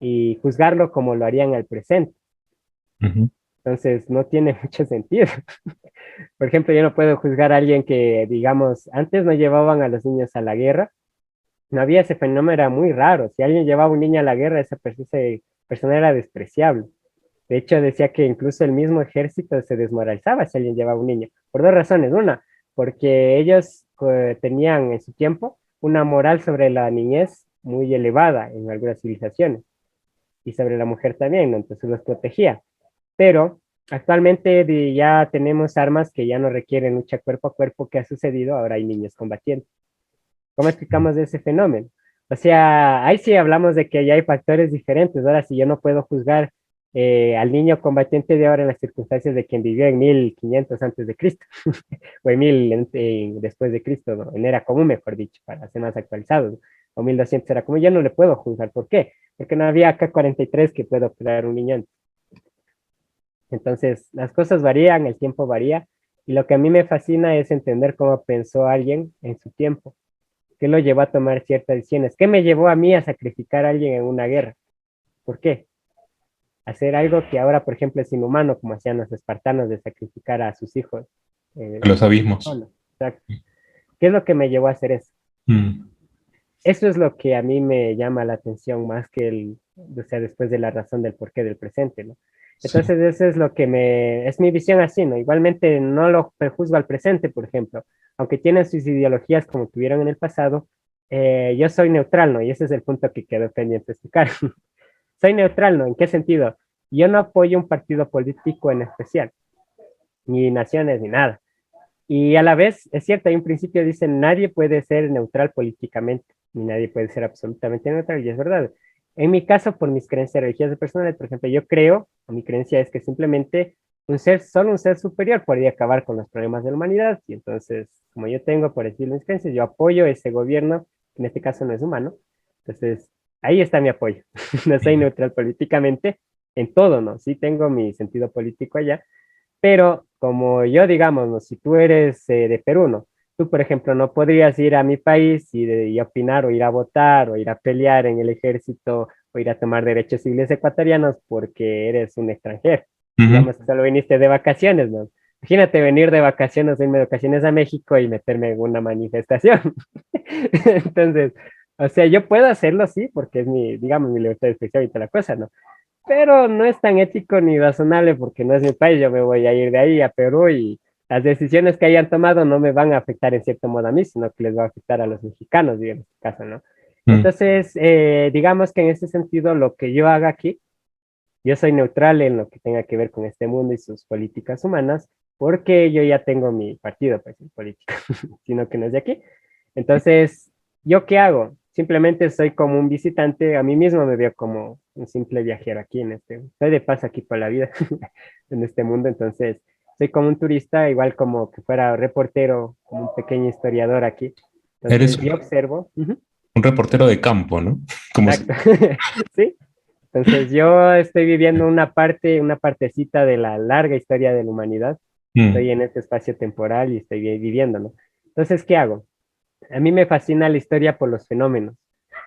y juzgarlo como lo harían al presente. Ujú. Entonces, no tiene mucho sentido. Por ejemplo, yo no puedo juzgar a alguien que, digamos, antes no llevaban a los niños a la guerra. No había ese fenómeno, era muy raro. Si alguien llevaba un niño a la guerra, esa persona era despreciable. De hecho, decía que incluso el mismo ejército se desmoralizaba si alguien llevaba un niño, por dos razones. Una, porque ellos tenían en su tiempo una moral sobre la niñez muy elevada en algunas civilizaciones y sobre la mujer también, ¿no? Entonces los protegía. Pero actualmente ya tenemos armas que ya no requieren lucha cuerpo a cuerpo. ¿Qué ha sucedido? Ahora hay niños combatiendo. ¿Cómo explicamos ese fenómeno? O sea, ahí sí hablamos de que ya hay factores diferentes. Ahora, si yo no puedo juzgar al niño combatiente de ahora en las circunstancias de quien vivió en 1500 antes de Cristo, o en 1000 después de Cristo, ¿no? En era común, mejor dicho, para ser más actualizados, ¿no? O 1200 era común, yo no le puedo juzgar. ¿Por qué? Porque no había K-43 que pueda operar un niño. Entonces, las cosas varían, el tiempo varía, y lo que a mí me fascina es entender cómo pensó alguien en su tiempo. ¿Qué lo llevó a tomar ciertas decisiones? ¿Qué me llevó a mí a sacrificar a alguien en una guerra? ¿Por qué? Hacer algo que ahora, por ejemplo, es inhumano, como hacían los espartanos de sacrificar a sus hijos A los abismos. solos. Exacto. ¿Qué es lo que me llevó a hacer eso? Mm. Eso es lo que a mí me llama la atención más que o sea, después de la razón del porqué del presente, ¿no? Sí. Entonces, eso es lo que es mi visión así, ¿no? Igualmente no lo prejuzgo al presente, por ejemplo, aunque tienen sus ideologías como tuvieron en el pasado, yo soy neutral, ¿no? Y ese es el punto que quedó pendiente de explicar. Soy neutral, ¿no? ¿En qué sentido? Yo no apoyo un partido político en especial, ni naciones, ni nada. Y a la vez, es cierto, hay un principio, dice, nadie puede ser neutral políticamente, ni nadie puede ser absolutamente neutral, y es verdad. En mi caso, por mis creencias religiosas personales, por ejemplo, yo creo, o mi creencia es que simplemente solo un ser superior podría acabar con los problemas de la humanidad, y entonces, como yo tengo, por decirlo, mis creencias, yo apoyo ese gobierno, que en este caso no es humano, entonces, ahí está mi apoyo. No soy neutral políticamente en todo, ¿no? Sí tengo mi sentido político allá, pero como yo, digamos, ¿no? Si tú eres de Perú, ¿no? Tú, por ejemplo, no podrías ir a mi país y opinar o ir a votar o ir a pelear en el ejército o ir a tomar derechos civiles ecuatorianos porque eres un extranjero. Ujú. Digamos que solo viniste de vacaciones, ¿no? Imagínate venir de vacaciones, irme de vacaciones a México y meterme en una manifestación. Entonces, o sea, yo puedo hacerlo, sí, porque es mi, digamos, mi libertad de expresión y toda la cosa, ¿no? Pero no es tan ético ni razonable porque no es mi país, yo me voy a ir de ahí a Perú y las decisiones que hayan tomado no me van a afectar en cierto modo a mí, sino que les va a afectar a los mexicanos, en este caso, ¿no? Mm. Entonces, digamos que en ese sentido, lo que yo haga aquí, yo soy neutral en lo que tenga que ver con este mundo y sus políticas humanas, porque yo ya tengo mi partido, pues, en política, sino que no es de aquí. Entonces, ¿yo qué hago? Simplemente soy como un visitante, a mí mismo me veo como un simple viajero aquí soy de paso aquí por la vida, en este mundo, entonces soy como un turista, igual como que fuera reportero, como un pequeño historiador aquí. Eres Entonces, yo observo, ujú, un reportero de campo, ¿no? Como si... exacto, ¿sí? Entonces yo estoy viviendo una partecita de la larga historia de la humanidad. Estoy Mm. en este espacio temporal y estoy viviendo, ¿no? Entonces, ¿qué hago? A mí me fascina la historia por los fenómenos.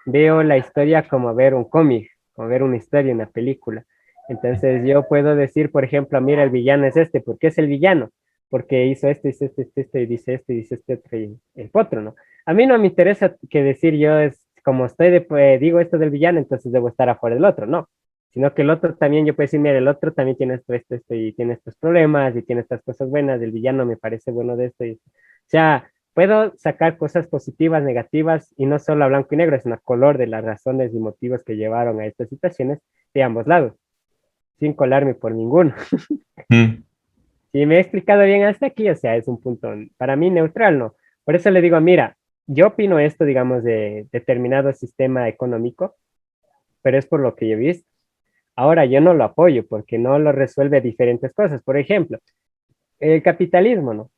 Veo la historia como ver un cómic, como ver una historia, una película. Entonces yo puedo decir, por ejemplo, mira, el villano es este. ¿Por qué es el villano? Porque hizo esto, y dice este otro y el otro, ¿no? A mí no me interesa que decir yo es como digo esto del villano, entonces debo estar afuera del otro, no. sino que el otro también, yo puedo decir, mira, el otro también tiene esto, y tiene estos problemas, y tiene estas cosas buenas, el villano me parece bueno de esto, o sea, puedo sacar cosas positivas, negativas, y no solo a blanco y negro, sino a color de las razones y motivos que llevaron a estas situaciones de ambos lados, sin colarme por ninguno. Mm, Si me he explicado bien hasta aquí, o sea, es un punto para mí neutral, ¿no? Por eso le digo, mira, yo opino esto, digamos, de determinado sistema económico, pero es por lo que yo he visto. Ahora, yo no lo apoyo porque no lo resuelve diferentes cosas. Por ejemplo, el capitalismo, ¿no?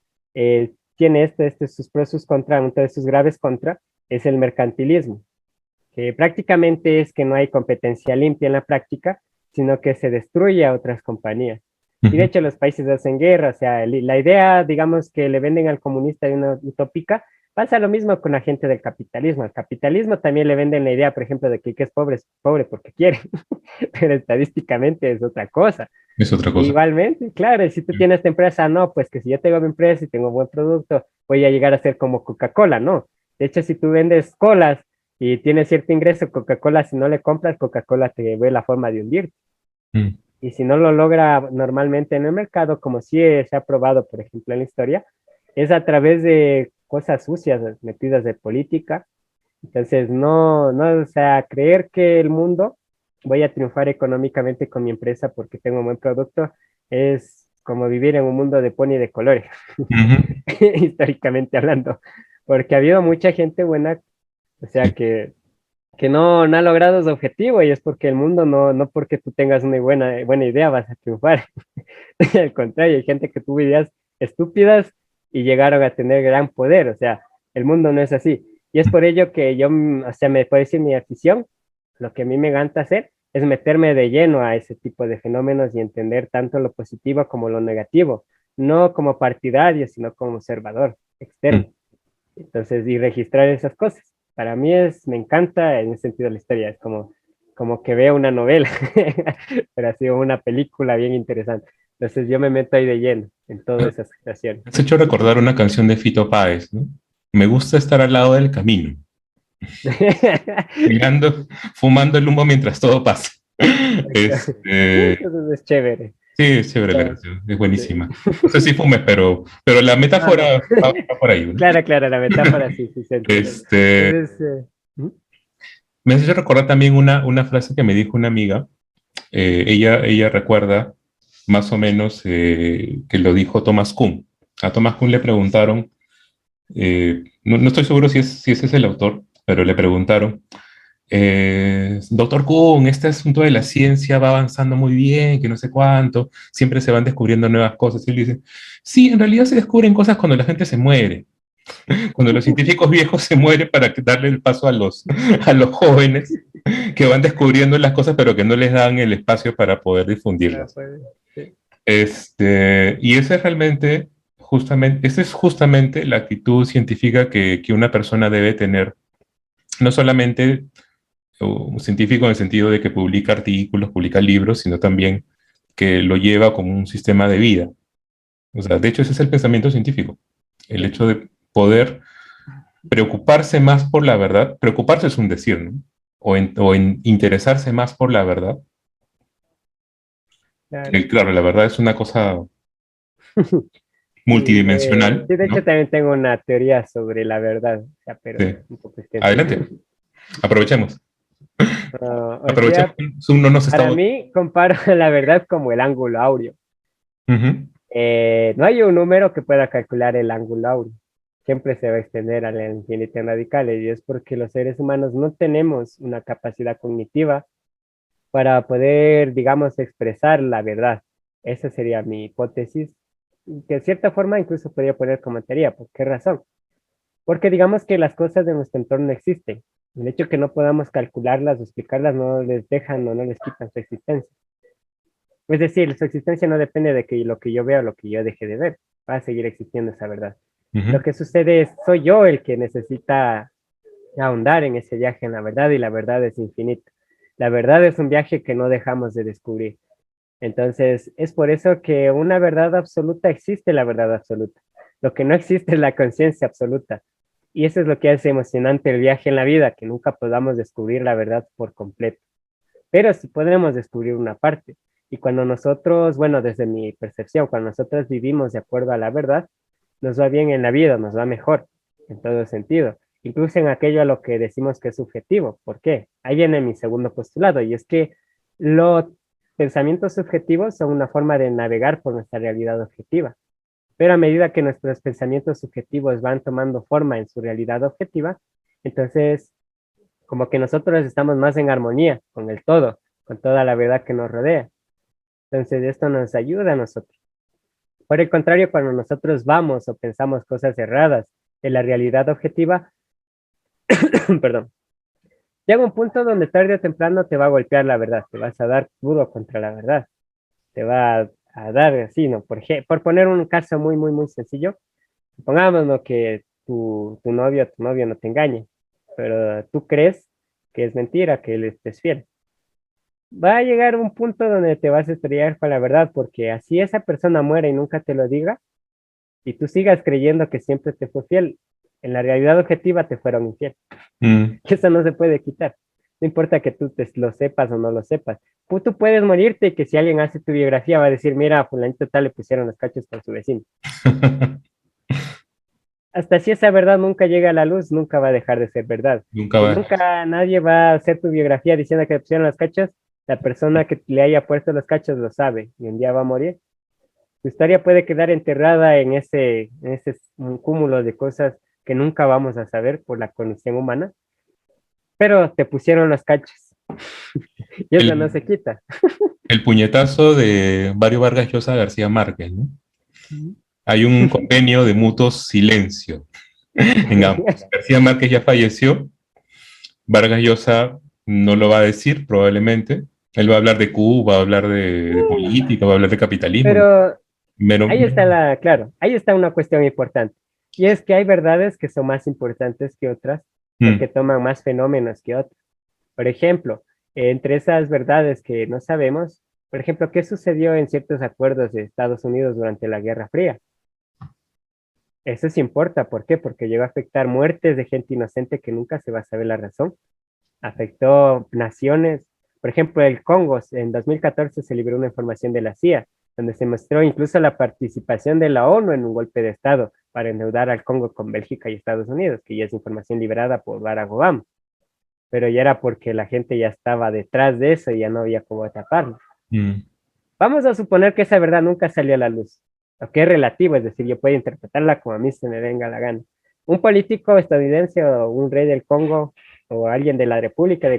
Tiene sus pros, sus contras, uno de sus graves contras es el mercantilismo, que prácticamente es que no hay competencia limpia en la práctica, sino que se destruye a otras compañías. Y de ujú, hecho los países hacen guerra, o sea, la idea, digamos, que le venden al comunista de una utópica, pasa lo mismo con la gente del capitalismo. Al capitalismo también le venden la idea, por ejemplo, de que el que es pobre porque quiere, pero estadísticamente es otra cosa. es otra cosa. Igualmente, claro, si tú tienes tu empresa, no, pues que si yo tengo mi empresa y tengo buen producto, voy a llegar a ser como Coca-Cola, ¿no? De hecho, si tú vendes colas y tienes cierto ingreso, Coca-Cola, si no le compras, Coca-Cola te ve la forma de hundir. Mm, Y si no lo logra normalmente en el mercado, como sí se ha probado, por ejemplo, en la historia, es a través de cosas sucias metidas de política. Entonces, o sea, creer que el mundo voy a triunfar económicamente con mi empresa porque tengo un buen producto es como vivir en un mundo de pony de colores, ujú, históricamente hablando, porque ha habido mucha gente buena, o sea, sí. que no ha logrado su objetivo y es porque el mundo no porque tú tengas una buena idea vas a triunfar. Al contrario, hay gente que tuvo ideas estúpidas y llegaron a tener gran poder, o sea, el mundo no es así. Y es por ello que yo, o sea, me puede decir mi afición, lo que a mí me encanta hacer es meterme de lleno a ese tipo de fenómenos y entender tanto lo positivo como lo negativo, no como partidario, sino como observador Mm. externo. Entonces, y registrar esas cosas. Para mí me encanta en ese sentido la historia, es como que veo una novela, pero ha sido una película bien interesante. Entonces yo me meto ahí de lleno en todas esas situaciones. Me has hecho recordar una canción de Fito Páez, ¿no? Me gusta estar al lado del camino, mirando, fumando el humo mientras todo pasa. Este, Entonces es chévere. sí, es chévere la Ya, canción, es sí. buenísima. No sé si fumes, pero la No, no. metáfora va por ahí, ¿no? Claro, claro, la metáfora sí, sí se entiende. Este, Entonces, ¿mm? me has hecho recordar también una frase que me dijo una amiga. Ella recuerda más o menos que lo dijo Thomas Kuhn. A Thomas Kuhn le preguntaron, no estoy seguro si ese es el autor, pero le preguntaron, doctor Kuhn, este asunto de la ciencia va avanzando muy bien, que no sé cuánto, siempre se van descubriendo nuevas cosas. Y él dice, sí, en realidad se descubren cosas cuando la gente se muere, cuando los científicos viejos se mueren para darle el paso a a los jóvenes que van descubriendo las cosas, pero que no les dan el espacio para poder Ah, difundirlas. pues, sí. Y ese es realmente, justamente, esa es justamente la actitud científica que una persona debe tener, no solamente un científico en el sentido de que publica artículos, publica libros, sino también que lo lleva como un sistema de vida. O sea, de hecho, ese es el pensamiento científico, el Sí, hecho de poder preocuparse más por la verdad, preocuparse es un decir, ¿no? O en interesarse más por la verdad. claro. Claro, la verdad es una cosa Sí, multidimensional, sí, de hecho ¿no? también tengo una teoría sobre la verdad, o sea, pero Sí. un poco extensa. Adelante, aprovechemos. O Aprovechemos sea, que Zoom no nos está para votando. mí comparo la verdad como el ángulo áureo. Ujú, No hay un número que pueda calcular el ángulo áureo. Siempre se va a extender al infinito en radicales y es porque los seres humanos no tenemos una capacidad cognitiva para poder, digamos, expresar la verdad. Esa sería mi hipótesis, que de cierta forma incluso podría poner como teoría. ¿Por qué razón? Porque digamos que las cosas de nuestro entorno existen. El hecho de que no podamos calcularlas o explicarlas no les dejan o no les quitan su existencia. Es decir, su existencia no depende de que lo que yo vea o lo que yo deje de ver. Va a seguir existiendo esa verdad. Lo ujú, que sucede es, soy yo el que necesita ahondar en ese viaje en la verdad y la verdad es infinita. La verdad es un viaje que no dejamos de descubrir. Entonces, es por eso que una verdad absoluta existe la verdad absoluta. Lo que no existe es la conciencia absoluta. Y eso es lo que hace emocionante el viaje en la vida, que nunca podamos descubrir la verdad por completo. pero sí podremos descubrir una parte. Y cuando nosotros, bueno, desde mi percepción, cuando nosotros vivimos de acuerdo a la verdad, nos va bien en la vida, nos va mejor en todo sentido, incluso en aquello a lo que decimos que es subjetivo. ¿Por qué? Ahí viene mi segundo postulado, y es que los pensamientos subjetivos son una forma de navegar por nuestra realidad objetiva. Pero a medida que nuestros pensamientos subjetivos van tomando forma en su realidad objetiva, entonces como que nosotros estamos más en armonía con el todo, con toda la verdad que nos rodea. Entonces esto nos ayuda a nosotros. Por el contrario, cuando nosotros vamos o pensamos cosas erradas de la realidad objetiva, perdón, llega un punto donde tarde o temprano te va a golpear la verdad, te vas a dar duro contra la verdad, te va a dar así, ¿no? Por poner un caso muy, muy, muy sencillo, pongámonos que tu novio o tu novio no te engañe, pero tú crees que es mentira, que él es fiel. Va a llegar un punto donde te vas a estrellar con la verdad, porque así esa persona muere y nunca te lo diga, y tú sigas creyendo que siempre te fue fiel, en la realidad objetiva te fueron infiel. Mm. Eso no se puede quitar. No importa que tú te lo sepas o no lo sepas. Tú puedes morirte y que si alguien hace tu biografía va a decir, mira, a fulanito tal le pusieron los cachos con su vecino. Hasta si esa verdad nunca llega a la luz, nunca va a dejar de ser verdad. Nunca Y va. nunca nadie va a hacer tu biografía diciendo que le pusieron los cachos. La persona que le haya puesto los cachos lo sabe y un día va a morir. Tu historia puede quedar enterrada en ese cúmulo de cosas que nunca vamos a saber por la condición humana, pero te pusieron los cachos y eso no El, se quita. el puñetazo de Mario Vargas Llosa a García Márquez, ¿no? Ujú. Hay un convenio de mutuo silencio en ambos. García Márquez ya falleció, Vargas Llosa no lo va a decir probablemente. Él va a hablar de Cuba, va a hablar de política, va a hablar de capitalismo. Pero Menos, ahí está claro, ahí está una cuestión importante. Y es que hay verdades que son más importantes que otras porque mm, toman más fenómenos que otras. Por ejemplo, entre esas verdades que no sabemos, por ejemplo, ¿qué sucedió en ciertos acuerdos de Estados Unidos durante la Guerra Fría? Eso sí importa. ¿Por qué? Porque llegó a afectar muertes de gente inocente que nunca se va a saber la razón. Afectó naciones. Por ejemplo, el Congo, en 2014 se liberó una información de la CIA, donde se mostró incluso la participación de la ONU en un golpe de Estado para endeudar al Congo con Bélgica y Estados Unidos, que ya es información liberada por Barack Obama. Pero ya era porque la gente ya estaba detrás de eso y ya no había cómo taparlo. mm, Vamos a suponer que esa verdad nunca salió a la luz, lo que es relativo, es decir, yo puedo interpretarla como a mí se me venga la gana. Un político estadounidense o un rey del Congo o alguien de la República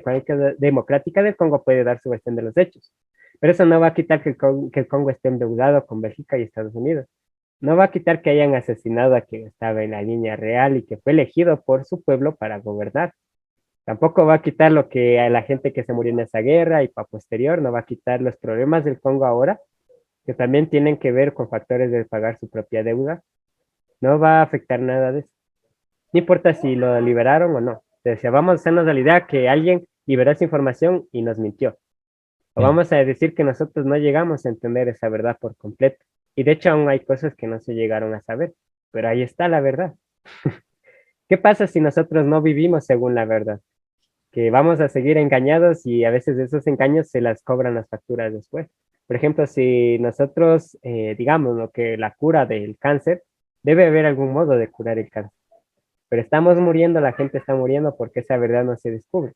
Democrática del Congo puede dar su versión de los hechos, pero eso no va a quitar que el Congo esté endeudado con Bélgica y Estados Unidos. No va a quitar que hayan asesinado a quien estaba en la línea real y que fue elegido por su pueblo para gobernar. Tampoco va a quitar lo que a la gente que se murió en esa guerra y para posterior, no va a quitar los problemas del Congo ahora, que también tienen que ver con factores de pagar su propia deuda. No va a afectar nada de eso. No importa si lo liberaron o no. Decía, vamos a hacernos la idea que alguien liberó esa información y nos mintió. O mm. vamos a decir que nosotros no llegamos a entender esa verdad por completo. Y de hecho aún hay cosas que no se llegaron a saber, pero ahí está la verdad. ¿Qué pasa si nosotros no vivimos según la verdad? Que vamos a seguir engañados y a veces de esos engaños se las cobran las facturas después. Por ejemplo, si nosotros digamos lo que la cura del cáncer, debe haber algún modo de curar el cáncer, pero estamos muriendo, la gente está muriendo porque esa verdad no se descubre.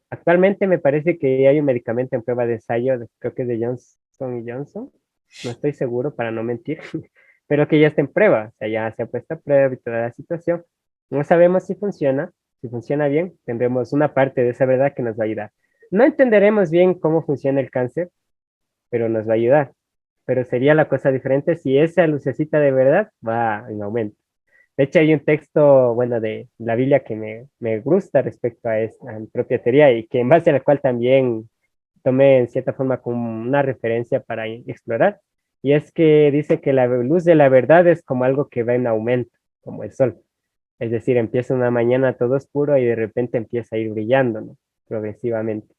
Actualmente me parece que hay un medicamento en prueba de ensayo, creo que es de Johnson y Johnson, no estoy seguro para no mentir, pero que ya está en prueba, o sea, ya se ha puesto a prueba y toda la situación. No sabemos si funciona bien, tendremos una parte de esa verdad que nos va a ayudar. No entenderemos bien cómo funciona el cáncer, pero nos va a ayudar. Pero sería la cosa diferente si esa lucecita de verdad va en aumento. De hecho, hay un texto, bueno, de la Biblia que me gusta respecto a esta mi propia teoría y que en base a la cual también tomé en cierta forma como una referencia para explorar. Y es que dice que la luz de la verdad es como algo que va en aumento, como el sol. Es decir, empieza una mañana todo oscuro y de repente empieza a ir brillando, ¿no? Progresivamente.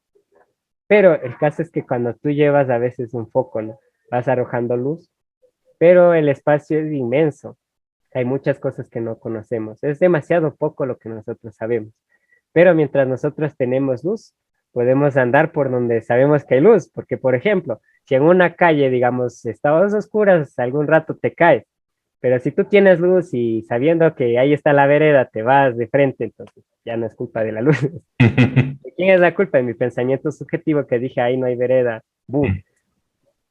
Pero el caso es que cuando tú llevas a veces un foco, ¿no? Vas arrojando luz, pero el espacio es inmenso. Hay muchas cosas que no conocemos. Es demasiado poco lo que nosotros sabemos. Pero mientras nosotros tenemos luz, podemos andar por donde sabemos que hay luz, porque por ejemplo, si en una calle, digamos, está a oscuras, algún rato te caes, pero si tú tienes luz y sabiendo que ahí está la vereda, te vas de frente, entonces ya no es culpa de la luz. ¿De quién es la culpa? De mi pensamiento subjetivo que dije, ahí no hay vereda, boom.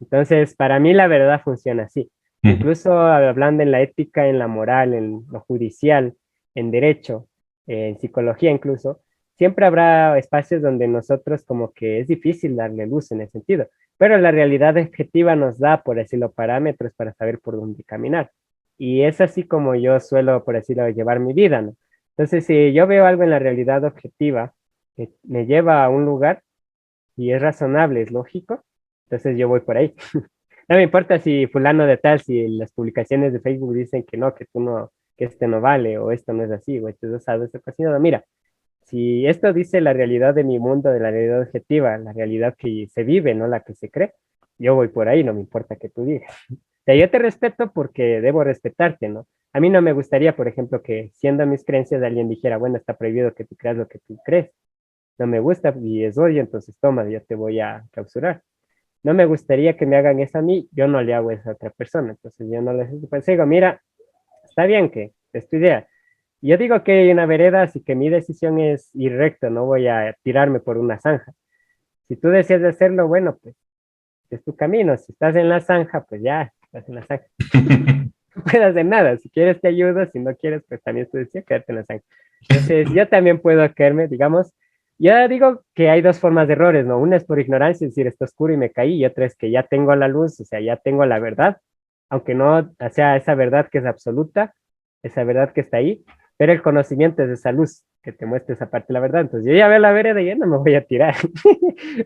Entonces, para mí la verdad funciona así. Incluso hablando en la ética, en la moral, en lo judicial, en derecho, en psicología incluso, siempre habrá espacios donde nosotros como que es difícil darle luz en ese sentido, pero la realidad objetiva nos da, por decirlo, parámetros para saber por dónde caminar. Y es así como yo suelo, por decirlo, llevar mi vida, ¿no? Entonces, si yo veo algo en la realidad objetiva que me lleva a un lugar y es razonable, es lógico, entonces yo voy por ahí. No me importa si fulano de tal, si las publicaciones de Facebook dicen que no, que tú no, que este no vale, o esto no es así, o esto es asado, esto es así. No, mira, si esto dice la realidad de mi mundo, de la realidad objetiva, la realidad que se vive, no la que se cree, yo voy por ahí, no me importa que tú digas. O sea, yo te respeto porque debo respetarte, ¿no? A mí no me gustaría, por ejemplo, que siendo mis creencias alguien dijera, bueno, está prohibido que tú creas lo que tú crees. No me gusta y es odio, entonces toma, yo te voy a clausurar. No me gustaría que me hagan eso a mí, yo no le hago eso a otra persona. Entonces yo no les pues digo, mira, está bien que es tu idea. Yo digo que hay una vereda, así que mi decisión es ir recto, no voy a tirarme por una zanja. Si tú deseas hacerlo, bueno, pues es tu camino. Si estás en la zanja, pues ya, estás en la zanja. No puedes hacer nada. Si quieres te ayudo, si no quieres, pues también tú decías quedarte en la zanja. Entonces yo también puedo caerme, digamos, ya digo que hay dos formas de errores, ¿no? Una es por ignorancia, es decir, está oscuro y me caí, y otra es que ya tengo la luz, o sea, ya tengo la verdad, aunque no sea esa verdad que es absoluta, esa verdad que está ahí, pero el conocimiento es esa luz que te muestra esa parte de la verdad. Entonces yo ya veo la vereda y ya no me voy a tirar.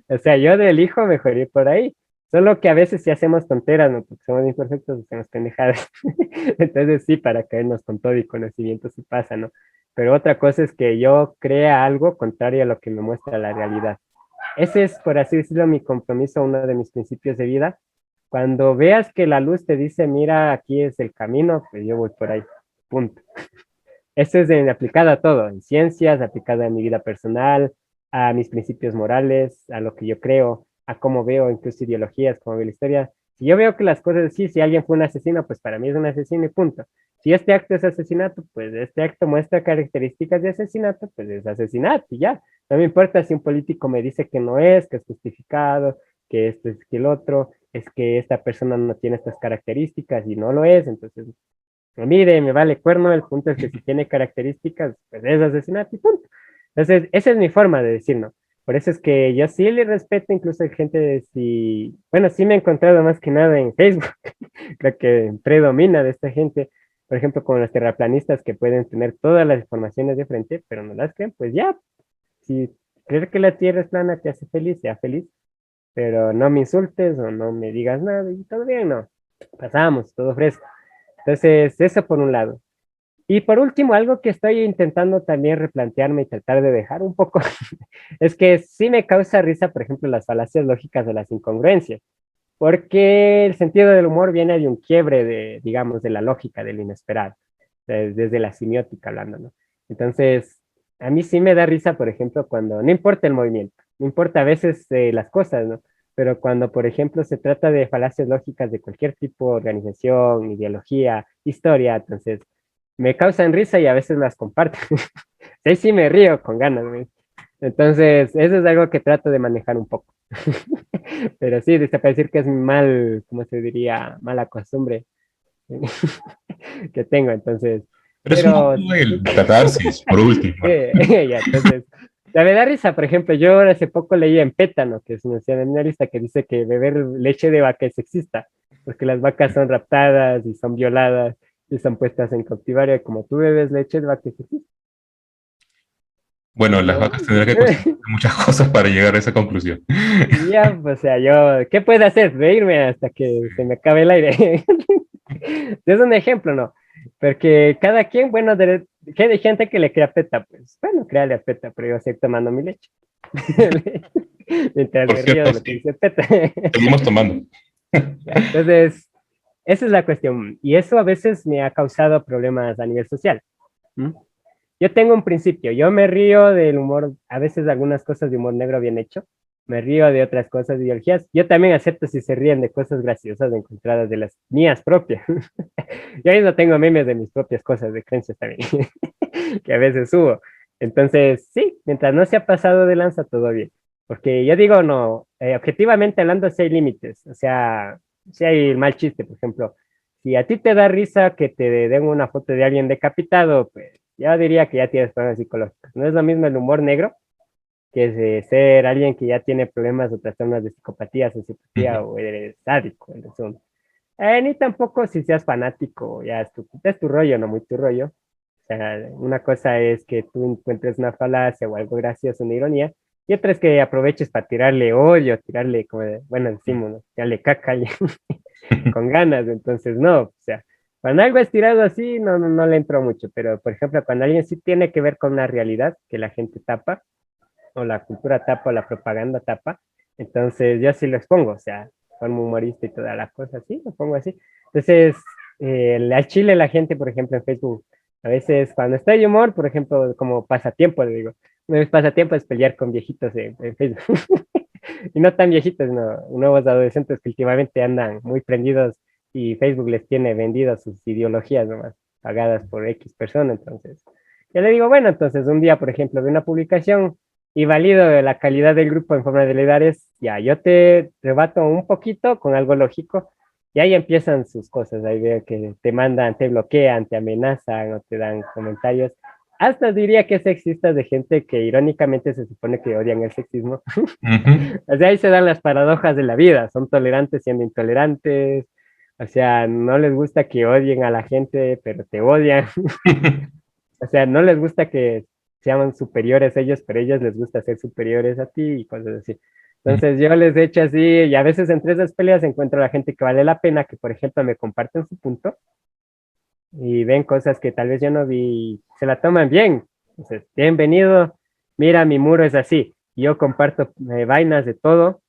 O sea, yo elijo mejor ir por ahí. Solo que a veces sí hacemos tonteras, ¿no? Porque somos imperfectos, hacemos pendejadas. Entonces sí, para caernos con todo y conocimiento sí pasa, ¿no? Pero otra cosa es que yo crea algo contrario a lo que me muestra la realidad. Ese es, por así decirlo, mi compromiso, uno de mis principios de vida. Cuando veas que la luz te dice, mira, aquí es el camino, pues yo voy por ahí. Punto. Esto es aplicado a todo, en ciencias, aplicado a mi vida personal, a mis principios morales, a lo que yo creo, a cómo veo incluso ideologías, cómo veo la historia. Si yo veo que las cosas, sí, si alguien fue un asesino, pues para mí es un asesino y punto. Si este acto es asesinato, pues este acto muestra características de asesinato, pues es asesinato y ya. No me importa si un político me dice que es justificado, que esto es que el otro, es que esta persona no tiene estas características y no lo es, entonces mire, me vale cuerno, el punto es que si tiene características, pues es asesinato y punto. Entonces, esa es mi forma de decir, ¿no? Por eso es que yo sí le respeto incluso a gente de si, bueno, sí me he encontrado más que nada en Facebook, creo que predomina de esta gente, por ejemplo, con los terraplanistas que pueden tener todas las informaciones de frente, pero no las creen, pues ya, si creer que la Tierra es plana te hace feliz, sea feliz, pero no me insultes o no me digas nada y todo bien, no, pasamos, todo fresco. Entonces, eso por un lado. Y por último, algo que estoy intentando también replantearme y tratar de dejar un poco, es que sí me causa risa, por ejemplo, las falacias lógicas de las incongruencias, porque el sentido del humor viene de un quiebre de, digamos, de la lógica, del inesperado, desde la semiótica hablando, ¿no? Entonces, a mí sí me da risa, por ejemplo, cuando no importa el movimiento, no importa a veces las cosas, ¿no? Pero cuando, por ejemplo, se trata de falacias lógicas de cualquier tipo, organización, ideología, historia, entonces me causan risa y a veces las comparto. Sí, sí me río con ganas, güey. Entonces, eso es algo que trato de manejar un poco. Pero sí, se puede decir que es mal, ¿cómo se diría? Mala costumbre que tengo, entonces. Pero es un Pero poco el catarsis, por último. ya, entonces, la verdad risa, por ejemplo, yo hace poco leí en Pétano, que es una seminarista que dice que beber leche de vaca es sexista, porque las vacas son raptadas y son violadas y son puestas en cautiverio, y como tú bebes leche de vaca es sexista. Bueno, Y las yo, vacas tendrán que cuestionar muchas cosas para llegar a esa conclusión. y ya, pues, o sea, yo, ¿qué puedo hacer? Reírme hasta que se me acabe el aire. Es un ejemplo, ¿no? Porque cada quien, bueno, que hay gente que le crea peta, pues, bueno, créale a peta, pero yo voy a seguir tomando mi leche. Mientras Por me río cierto, de lo que sí, dice peta. seguimos tomando. Ya, entonces, esa es la cuestión. Y eso a veces me ha causado problemas a nivel social. ¿M? yo tengo un principio, yo me río del humor, a veces de algunas cosas de humor negro bien hecho, me río de otras cosas de ideologías, yo también acepto si se ríen de cosas graciosas encontradas de las mías propias. Yo mismo tengo memes de mis propias cosas, de creencias también, que a veces subo. Entonces, sí, mientras no se ha pasado de lanza, todo bien. Porque yo digo, no, objetivamente hablando, sí hay límites. O sea, sí hay mal chiste, por ejemplo. Si a ti te da risa que te den una foto de alguien decapitado, pues yo diría que ya tienes problemas psicológicos. No es lo mismo el humor negro, que es ser alguien que ya tiene problemas o trastornos de psicopatía, sociopatía Ujú. o eres sádico. Ni tampoco si seas fanático, ya es tu rollo, no muy tu rollo. O sea, una cosa es que tú encuentres una falacia o algo gracioso, una ironía, y otra es que aproveches para tirarle odio, tirarle, como, bueno, decimos, ¿no? Tirarle caca y con ganas. Entonces, no, o sea, cuando algo es tirado así, no le entro mucho, pero por ejemplo, cuando alguien sí tiene que ver con una realidad que la gente tapa, o la cultura tapa, o la propaganda tapa, entonces yo sí lo expongo, o sea, como humorista y toda la cosa, sí, lo pongo así. Entonces, al chile la gente, por ejemplo, en Facebook, a veces cuando estoy de humor, por ejemplo, como pasatiempo, le digo, mi pasatiempo es pelear con viejitos en Facebook. Y no tan viejitos, no, nuevos adolescentes que últimamente andan muy prendidos y Facebook les tiene vendidas sus ideologías nomás, pagadas por X persona, entonces. Yo le digo, bueno, entonces un día, por ejemplo, de una publicación y valido la calidad del grupo en forma de ledares, ya, yo te rebato un poquito con algo lógico y ahí empiezan sus cosas, ahí veo que te mandan, te bloquean, te amenazan o te dan comentarios. Hasta diría que sexistas de gente que irónicamente se supone que odian el sexismo. Ujú. O sea, ahí se dan las paradojas de la vida, son tolerantes siendo intolerantes, o sea, no les gusta que odien a la gente, pero te odian. O sea, no les gusta que sean superiores ellos, pero a ellos les gusta ser superiores a ti y cosas así. Entonces yo les he hecho así y a veces entre esas peleas encuentro a la gente que vale la pena, que por ejemplo me comparten su punto y ven cosas que tal vez yo no vi, y se la toman bien. Entonces, bienvenido, mira, mi muro es así. Yo comparto vainas de todo.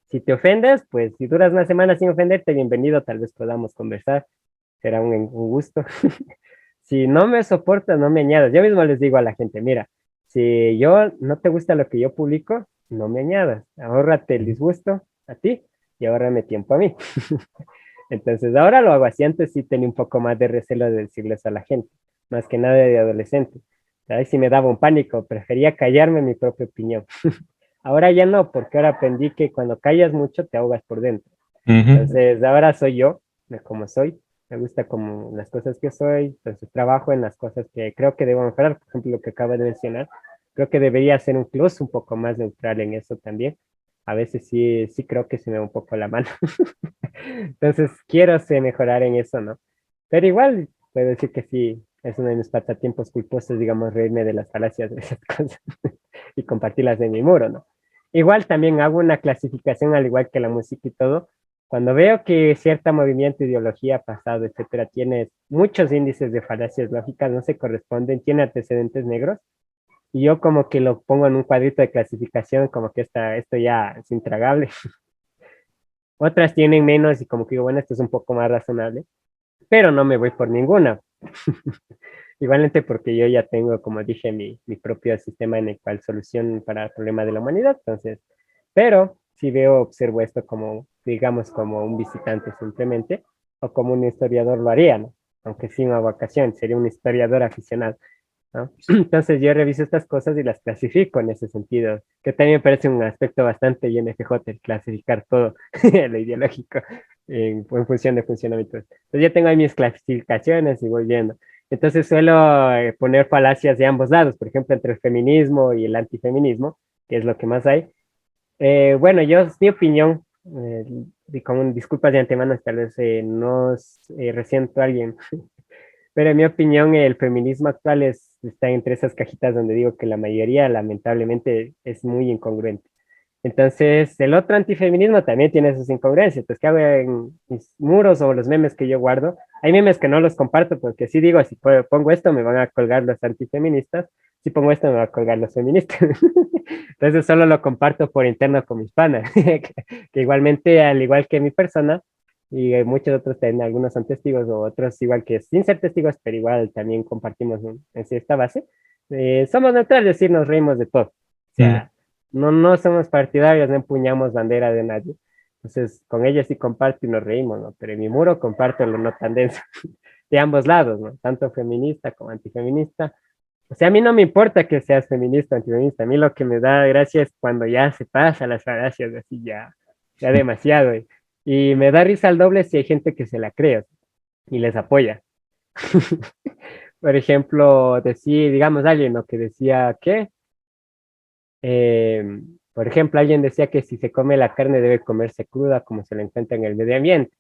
Si te ofendes, pues si duras una semana sin ofenderte, bienvenido, tal vez podamos conversar. Será un gusto. Si no me soportas, no me añadas. Yo mismo les digo a la gente, mira, si yo no te gusta lo que yo publico, no me añadas. Ahórrate el disgusto a ti y ahórrame tiempo a mí. Entonces ahora lo hago así. Antes sí tenía un poco más de recelo de decirles a la gente, más que nada de adolescente. Ahí sí me daba un pánico, prefería callarme mi propia opinión. Ahora ya no, porque ahora aprendí que cuando callas mucho te ahogas por dentro. Ujú. Entonces, ahora soy yo, como soy, me gusta como las cosas que soy, entonces trabajo en las cosas que creo que debo mejorar, por ejemplo, lo que acaba de mencionar, creo que debería ser un plus un poco más neutral en eso también. A veces sí creo que se me va un poco la mano. Entonces, quiero mejorar en eso, ¿no? Pero igual, puedo decir que sí, es uno de mis pasatiempos culposos, digamos, reírme de las falacias de esas cosas y compartirlas en mi muro, ¿no? Igual también hago una clasificación, al igual que la música y todo. Cuando veo que cierto movimiento, ideología, pasado, etcétera, tiene muchos índices de falacias lógicas, no se corresponden, tiene antecedentes negros, y yo como que lo pongo en un cuadrito de clasificación, como que esto ya es intragable. Otras tienen menos y como que digo, bueno, esto es un poco más razonable, pero no me voy por ninguna. Igualmente porque yo ya tengo, como dije, mi propio sistema en el cual solución para el problema de la humanidad. Entonces, pero si veo, observo esto como, digamos, como un visitante simplemente, o como un historiador lo haría, ¿no? Aunque sin una vocación, sería un historiador aficionado, ¿no? Entonces yo reviso estas cosas y las clasifico en ese sentido, que también me parece un aspecto bastante INFJ, el clasificar todo lo ideológico en función de funcionamiento. Entonces yo tengo ahí mis clasificaciones y voy viendo. Entonces suelo poner falacias de ambos lados, por ejemplo, entre el feminismo y el antifeminismo, que es lo que más hay. Bueno, yo, es mi opinión, y con disculpas de antemano, tal vez no resiento a alguien, pero en mi opinión el feminismo actual está entre esas cajitas donde digo que la mayoría lamentablemente es muy incongruente. Entonces, el otro antifeminismo también tiene sus incongruencias. Pues, ¿qué hago en mis muros o los memes que yo guardo? Hay memes que no los comparto porque si digo, si pongo esto, me van a colgar los antifeministas. Si pongo esto, me van a colgar los feministas. Entonces, solo lo comparto por interno con mis panas, que igualmente, al igual que mi persona, y muchos otros también, algunos son testigos o otros igual que sin ser testigos, pero igual también compartimos en sí esta base. Somos neutrales, es decir, nos reímos de todo. O Mm, sea, no somos partidarios, no empuñamos bandera de nadie. Entonces, con ella sí comparto y nos reímos, ¿no? Pero en mi muro comparto lo no tan denso, de ambos lados, ¿no? Tanto feminista como antifeminista. O sea, a mí no me importa que seas feminista o antifeminista, a mí lo que me da gracia es cuando ya se pasa las falacias, así ya demasiado. Y me da risa al doble si hay gente que se la cree y les apoya. Por ejemplo, decir, digamos, alguien ¿no? que decía que, eh, por ejemplo, alguien decía que si se come la carne debe comerse cruda como se la encuentra en el medio ambiente.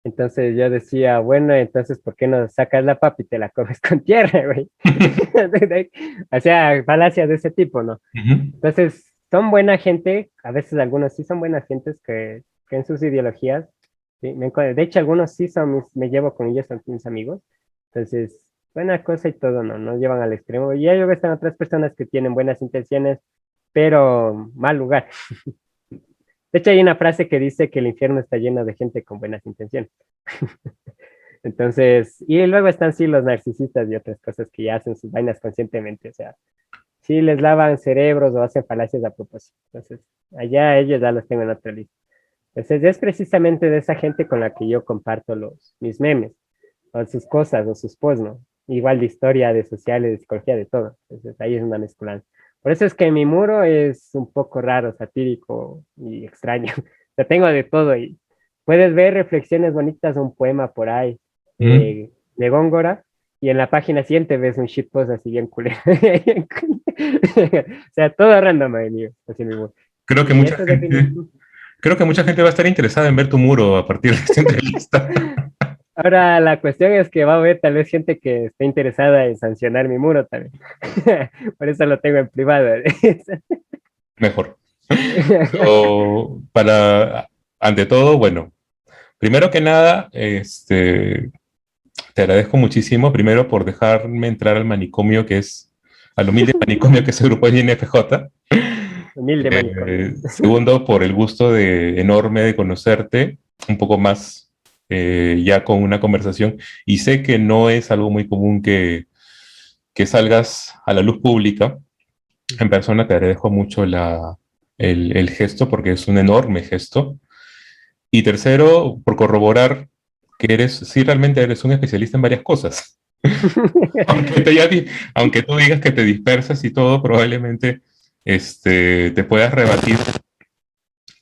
Entonces yo decía, bueno, entonces, ¿por qué no sacas la papa y te la comes con tierra, güey? O sea, falacias de ese tipo, ¿no? ujú, Entonces, son buena gente, a veces algunos sí son buenas gentes que en sus ideologías, ¿sí? De hecho, algunos sí son me llevo con ellos, son mis amigos. Entonces, buena cosa y todo, ¿no? No llevan al extremo. Y hay están otras personas que tienen buenas intenciones, pero mal lugar. De hecho, hay una frase que dice que el infierno está lleno de gente con buenas intenciones. Entonces, y luego están sí los narcisistas y otras cosas que ya hacen sus vainas conscientemente, o sea, sí les lavan cerebros o hacen falacias a propósito. Entonces, allá ellos ya los tengo en otra lista. Entonces, es precisamente de esa gente con la que yo comparto mis memes, o sus cosas, o sus posts, ¿no? Igual de historia, de sociales, de psicología, de todo. Entonces, ahí es una mezcolanza. Por eso es que mi muro es un poco raro, satírico y extraño. O sea, tengo de todo y puedes ver reflexiones bonitas, un poema por ahí ujú. de Góngora y en la página siguiente ves un shitpost así bien culero. O sea, todo random ahí, mío, así en mi muro. Creo que Y mucha eso gente, definitivamente. creo que mucha gente va a estar interesada en ver tu muro a partir de esta entrevista. Ahora la cuestión es que va a haber tal vez gente que esté interesada en sancionar mi muro también. Por eso lo tengo en privado. Mejor. Ante todo, bueno, primero que nada, te agradezco muchísimo, primero por dejarme entrar al manicomio que es, al humilde manicomio que es el grupo de INFJ. Humilde manicomio. Segundo, por el gusto enorme de conocerte un poco más ya con una conversación. Y sé que no es algo muy común que salgas a la luz pública. En persona te agradezco mucho el gesto porque es un enorme gesto. Y tercero, por corroborar que eres, sí, realmente eres un especialista en varias cosas. Aunque, aunque tú digas que te dispersas y todo, probablemente te puedas rebatir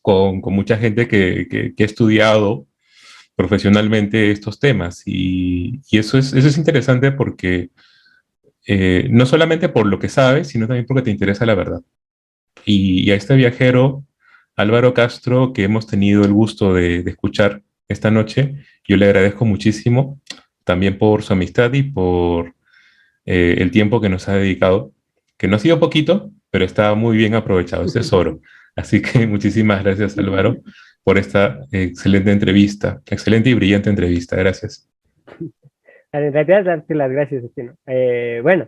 con mucha gente que ha estudiado profesionalmente estos temas. Y eso es interesante porque no solamente por lo que sabes, sino también porque te interesa la verdad. Y a este viajero, Álvaro Castro, que hemos tenido el gusto de escuchar esta noche, yo le agradezco muchísimo también por su amistad y por el tiempo que nos ha dedicado, que no ha sido poquito, pero está muy bien aprovechado, es tesoro. Así que muchísimas gracias, Álvaro, por esta excelente entrevista, excelente y brillante entrevista. Gracias. En realidad, darte las gracias a ti, ¿no? Bueno,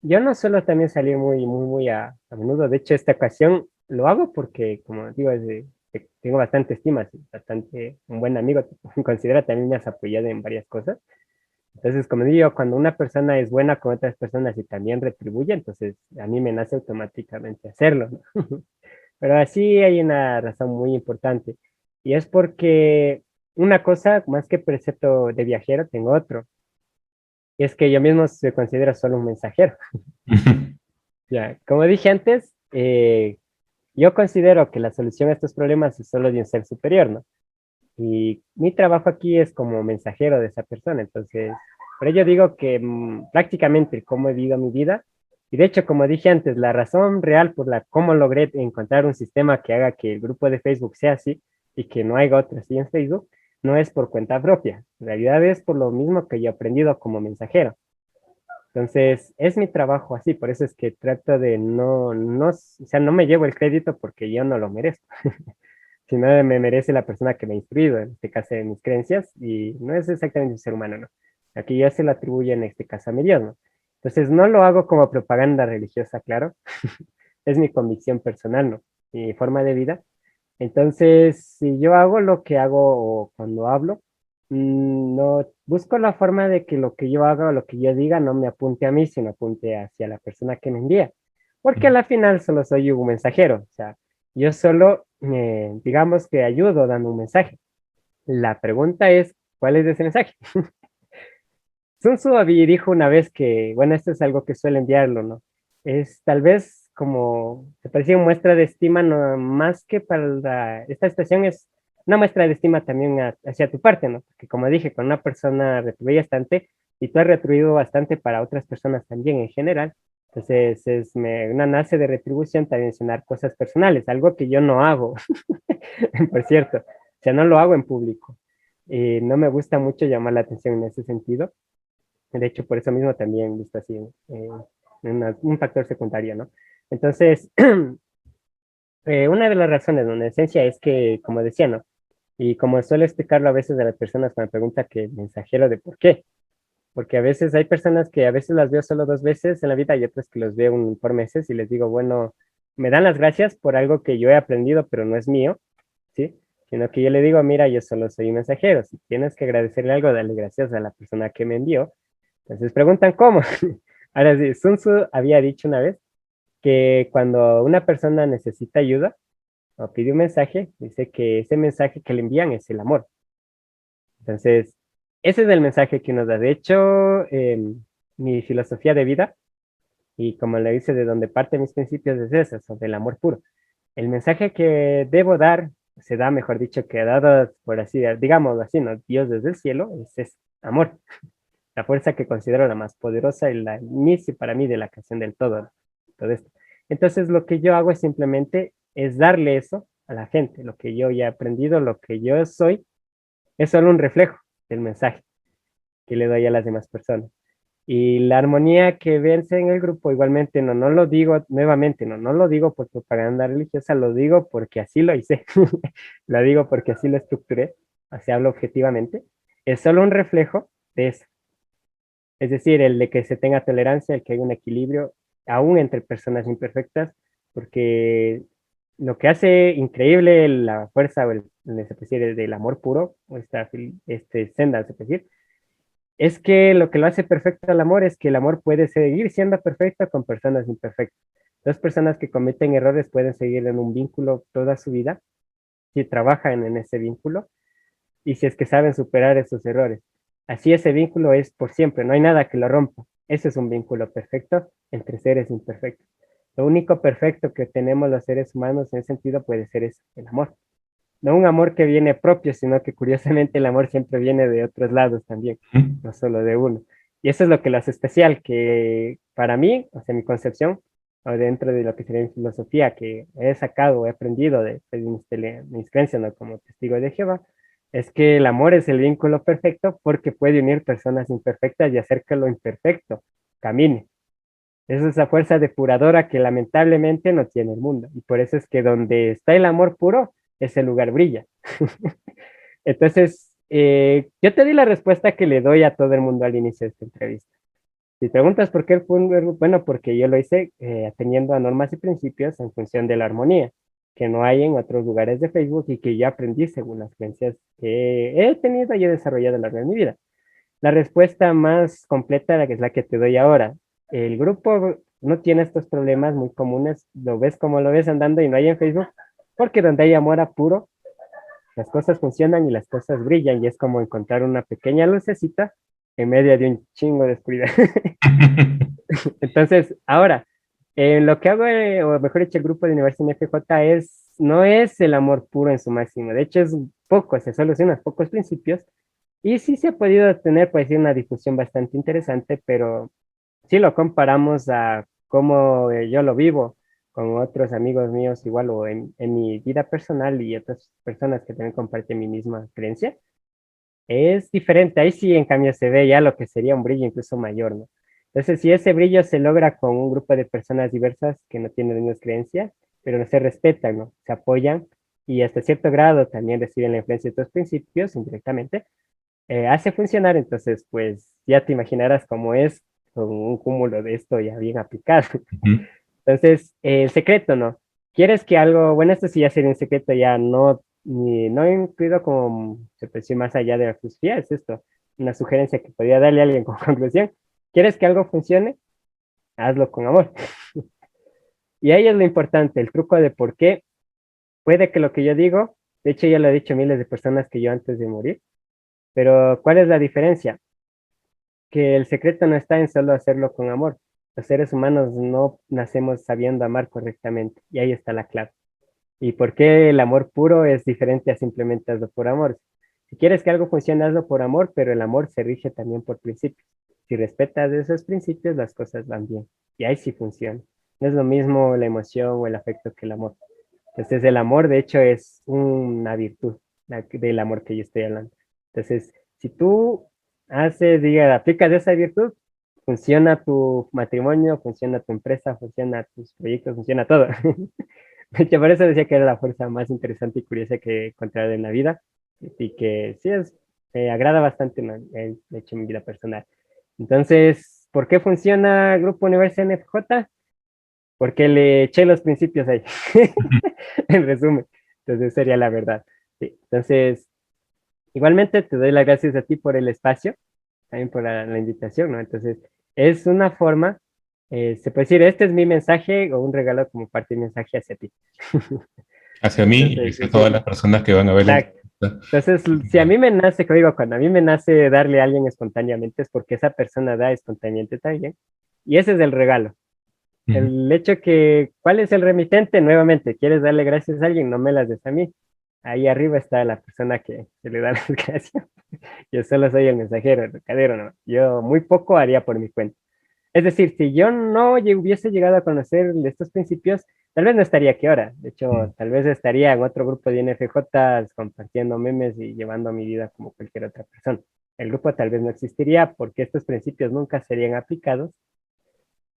yo no suelo también salir muy a menudo. De hecho, esta ocasión lo hago porque, como digo, tengo bastante estima, sí, bastante un buen amigo. Considera también me has apoyado en varias cosas. Entonces, como digo, cuando una persona es buena con otras personas y también retribuye, entonces a mí me nace automáticamente hacerlo, ¿no? Pero así hay una razón muy importante. Y es porque una cosa, más que precepto de viajero, tengo otro. Y es que yo mismo se considero solo un mensajero. Ya, como dije antes, yo considero que la solución a estos problemas es solo de un ser superior, ¿no? Y mi trabajo aquí es como mensajero de esa persona. Entonces, por ello digo que prácticamente cómo he vivido mi vida, y de hecho, como dije antes, la razón real por la cómo logré encontrar un sistema que haga que el grupo de Facebook sea así y que no haya otro así en Facebook, no es por cuenta propia. En realidad es por lo mismo que yo he aprendido como mensajero. Entonces, es mi trabajo así, por eso es que trato de o sea, no me llevo el crédito porque yo no lo merezco, sino me merece la persona que me ha instruido, en este caso de mis creencias, y no es exactamente un ser humano, ¿no? Aquí ya se lo atribuye en este caso a mi Dios, ¿no? Entonces, no lo hago como propaganda religiosa, claro, es mi convicción personal, ¿no? Mi forma de vida, Entonces, si yo hago lo que hago cuando hablo, no busco la forma de que lo que yo haga o lo que yo diga no me apunte a mí, sino apunte hacia la persona que me envía. Porque a la final solo soy un mensajero. O sea, yo solo, digamos que ayudo dando un mensaje. La pregunta es, ¿cuál es ese mensaje? Sun Tzu dijo una vez que, bueno, esto es algo que suele enviarlo, ¿no? Es tal vez como, te parecía una muestra de estima, no, más que para esta estación es una muestra de estima también hacia tu parte, ¿no? Porque como dije, con una persona retribuye bastante y tú has retribuido bastante para otras personas también en general. Entonces, una nace de retribución también mencionar cosas personales, algo que yo no hago, por cierto. O sea, no lo hago en público. Y no me gusta mucho llamar la atención en ese sentido. De hecho, por eso mismo también visto así, un factor secundario, ¿no? Entonces, una de las razones, ¿no? En esencia es que, como decía, ¿no? Y como suelo explicarlo a veces a las personas cuando me preguntan que mensajero de por qué, porque a veces hay personas que a veces las veo solo 2 veces en la vida y otras que los veo por meses y les digo, bueno, me dan las gracias por algo que yo he aprendido, pero no es mío, ¿sí? Sino que yo le digo, mira, yo solo soy un mensajero, si tienes que agradecerle algo, dale gracias a la persona que me envió. Entonces preguntan cómo. Ahora sí, Sun Tzu había dicho una vez que cuando una persona necesita ayuda o pide un mensaje, dice que ese mensaje que le envían es el amor. Entonces, ese es el mensaje que nos da. De hecho, mi filosofía de vida, y como le dice de donde parte mis principios, es esa, sobre el amor puro. El mensaje que debo dar, se da, mejor dicho, que dado por así, digamos así, ¿no? Dios desde el cielo, es amor. La fuerza que considero la más poderosa y la inicio para mí de la creación del todo, ¿no? Todo esto. Entonces, lo que yo hago es simplemente es darle eso a la gente, lo que yo ya he aprendido, lo que yo soy, es solo un reflejo del mensaje que le doy a las demás personas. Y la armonía que vence en el grupo, igualmente, no, no lo digo nuevamente, no, no lo digo por propaganda religiosa, lo digo porque así lo hice, lo digo porque así lo estructuré, así hablo objetivamente, es solo un reflejo de eso. Es decir, el de que se tenga tolerancia, el que haya un equilibrio, aún entre personas imperfectas, porque lo que hace increíble la fuerza o se puede decir, del amor puro, o senda, se puede decir, es que lo que lo hace perfecto al amor es que el amor puede seguir siendo perfecto con personas imperfectas. Dos personas que cometen errores pueden seguir en un vínculo toda su vida si trabajan en ese vínculo y si es que saben superar esos errores. Así ese vínculo es por siempre, no hay nada que lo rompa. Ese es un vínculo perfecto entre seres imperfectos. Lo único perfecto que tenemos los seres humanos en ese sentido puede ser eso, el amor. No un amor que viene propio, sino que curiosamente el amor siempre viene de otros lados también, no solo de uno. Y eso es lo que lo hace especial, que para mí, o sea, mi concepción, o dentro de lo que sería mi filosofía, que he sacado, he aprendido de mis creencias, ¿no? Como testigo de Jehová, es que el amor es el vínculo perfecto porque puede unir personas imperfectas y hacer que lo imperfecto camine. Es esa fuerza depuradora que lamentablemente no tiene el mundo. Y por eso es que donde está el amor puro, ese lugar brilla. Entonces, yo te di la respuesta que le doy a todo el mundo al inicio de esta entrevista. Si preguntas por qué fue bueno, porque yo lo hice atendiendo a normas y principios en función de la armonía, que no hay en otros lugares de Facebook y que yo aprendí según las creencias que he tenido y he desarrollado a lo largo de mi vida. La respuesta más completa, la que es la que te doy ahora. El grupo no tiene estos problemas muy comunes, lo ves como lo ves andando y no hay en Facebook, porque donde hay amor a puro, las cosas funcionan y las cosas brillan y es como encontrar una pequeña lucecita en medio de un chingo de oscuridad. Entonces, ahora, lo que hago, o mejor dicho, el grupo de Universidad FJ no es el amor puro en su máximo, de hecho es poco, se solucionan pocos principios y sí se ha podido tener, pues, sí, una difusión bastante interesante, pero si lo comparamos a cómo yo lo vivo con otros amigos míos igual o en mi vida personal y otras personas que también comparten mi misma creencia, es diferente. Ahí sí, en cambio, se ve ya lo que sería un brillo incluso mayor, ¿no? Entonces, si ese brillo se logra con un grupo de personas diversas que no tienen las mismas creencias, pero no se respetan, ¿no? Se apoyan y hasta cierto grado también reciben la influencia de estos principios indirectamente, hace funcionar, entonces, pues ya te imaginarás cómo es con un cúmulo de esto ya bien aplicado. Entonces, el secreto, ¿no? ¿Quieres que algo, bueno, esto sí ya sería un secreto, ya no, no incluido como, se puede decir, más allá de la filosofía, es esto, una sugerencia que podría darle a alguien como conclusión. ¿Quieres que algo funcione? Hazlo con amor. Y ahí es lo importante, el truco de por qué puede que lo que yo digo, de hecho ya lo he dicho a miles de personas que yo antes de morir, pero ¿cuál es la diferencia? Que el secreto no está en solo hacerlo con amor. Los seres humanos no nacemos sabiendo amar correctamente, y ahí está la clave. ¿Y por qué el amor puro es diferente a simplemente hazlo por amor? Si quieres que algo funcione, hazlo por amor, pero el amor se rige también por principios. Si respetas esos principios, las cosas van bien. Y ahí sí funciona. No es lo mismo la emoción o el afecto que el amor. Entonces, el amor, de hecho, es una virtud del amor que yo estoy hablando. Entonces, si tú aplicas esa virtud, funciona tu matrimonio, funciona tu empresa, funciona tus proyectos, funciona todo. De hecho, por eso decía que era la fuerza más interesante y curiosa que he encontrado en la vida y que sí me agrada bastante, ¿no? De hecho, en mi vida personal. Entonces, ¿por qué funciona Grupo Universo NFJ? Porque le eché los principios ahí, en resumen. Entonces, sería la verdad. Sí. Entonces, igualmente te doy las gracias a ti por el espacio, también por la invitación, ¿no? Entonces, es una forma, se puede decir, este es mi mensaje o un regalo como parte de mi mensaje hacia ti. Hacia mí y Entonces, hacia todas las personas que van a ver la exacto. entrevista. Entonces, si a mí me nace, como digo, cuando a mí me nace darle a alguien espontáneamente, es porque esa persona da espontáneamente también. Y ese es el regalo. Ujú. El hecho que, ¿cuál es el remitente? Nuevamente, ¿quieres darle gracias a alguien? No me las des a mí. Ahí arriba está la persona que se le da las gracias. Yo solo soy el mensajero, el recadero, ¿no? Yo muy poco haría por mi cuenta. Es decir, si yo no hubiese llegado a conocer estos principios, tal vez no estaría aquí ahora. De hecho, tal vez estaría en otro grupo de NFJ compartiendo memes y llevando mi vida como cualquier otra persona. El grupo tal vez no existiría porque estos principios nunca serían aplicados.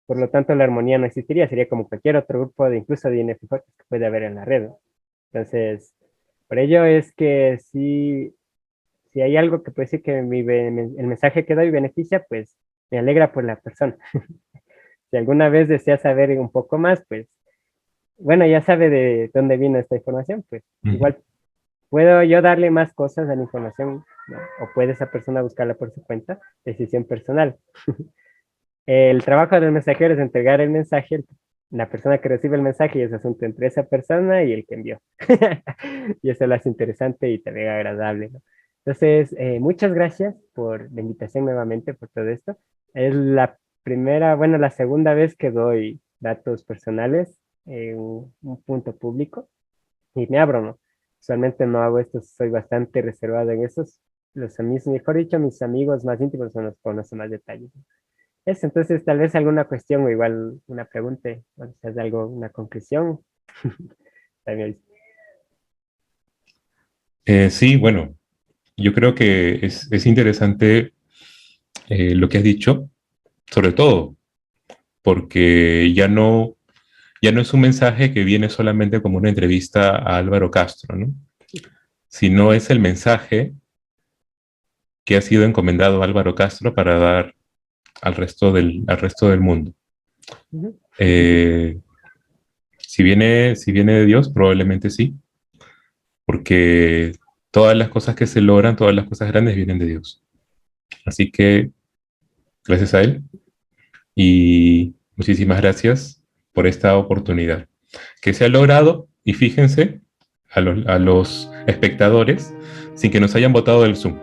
Por lo tanto, la armonía no existiría. Sería como cualquier otro grupo de incluso de NFJ que puede haber en la red, ¿no? Entonces, por ello es que si hay algo que puede decir que el mensaje que doy beneficia, pues me alegra por la persona. Si alguna vez desea saber un poco más, pues, bueno, ya sabe de dónde vino esta información, pues Ujú. igual puedo yo darle más cosas a la información, ¿no? O puede esa persona buscarla por su cuenta, decisión personal. El trabajo del mensajero es entregar el mensaje, la persona que recibe el mensaje y es asunto entre esa persona y el que envió. Y eso lo hace interesante y también agradable, ¿no? Entonces, muchas gracias por la invitación nuevamente, por todo esto. Es la primera, bueno, la segunda vez que doy datos personales en un punto público y me abro, ¿no? Usualmente no hago esto, soy bastante reservado en esos. Los amigos, mejor dicho, mis amigos más íntimos son los que conocen más detalles. Eso, entonces tal vez alguna cuestión o igual una pregunta, o quizás algo, una conclusión. También. Sí, bueno, yo creo que es interesante lo que has dicho, sobre todo porque ya no es un mensaje que viene solamente como una entrevista a Álvaro Castro, ¿no? Sino es el mensaje que ha sido encomendado a Álvaro Castro para dar al resto del mundo. Ujú. Eh, si viene de Dios, probablemente sí, porque todas las cosas que se logran, todas las cosas grandes vienen de Dios. Así que gracias a Él y muchísimas gracias por esta oportunidad que se ha logrado. Y fíjense a los espectadores sin que nos hayan botado del Zoom.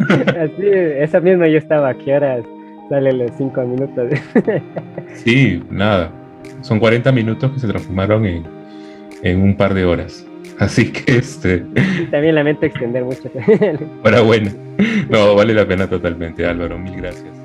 Así, esa misma yo estaba, ¿a qué horas sale los 5 minutos? Sí, nada. Son 40 minutos que se transformaron en un par de horas. Así que Y también lamento extender mucho. ahora bueno, no, vale la pena totalmente, Álvaro. Mil gracias.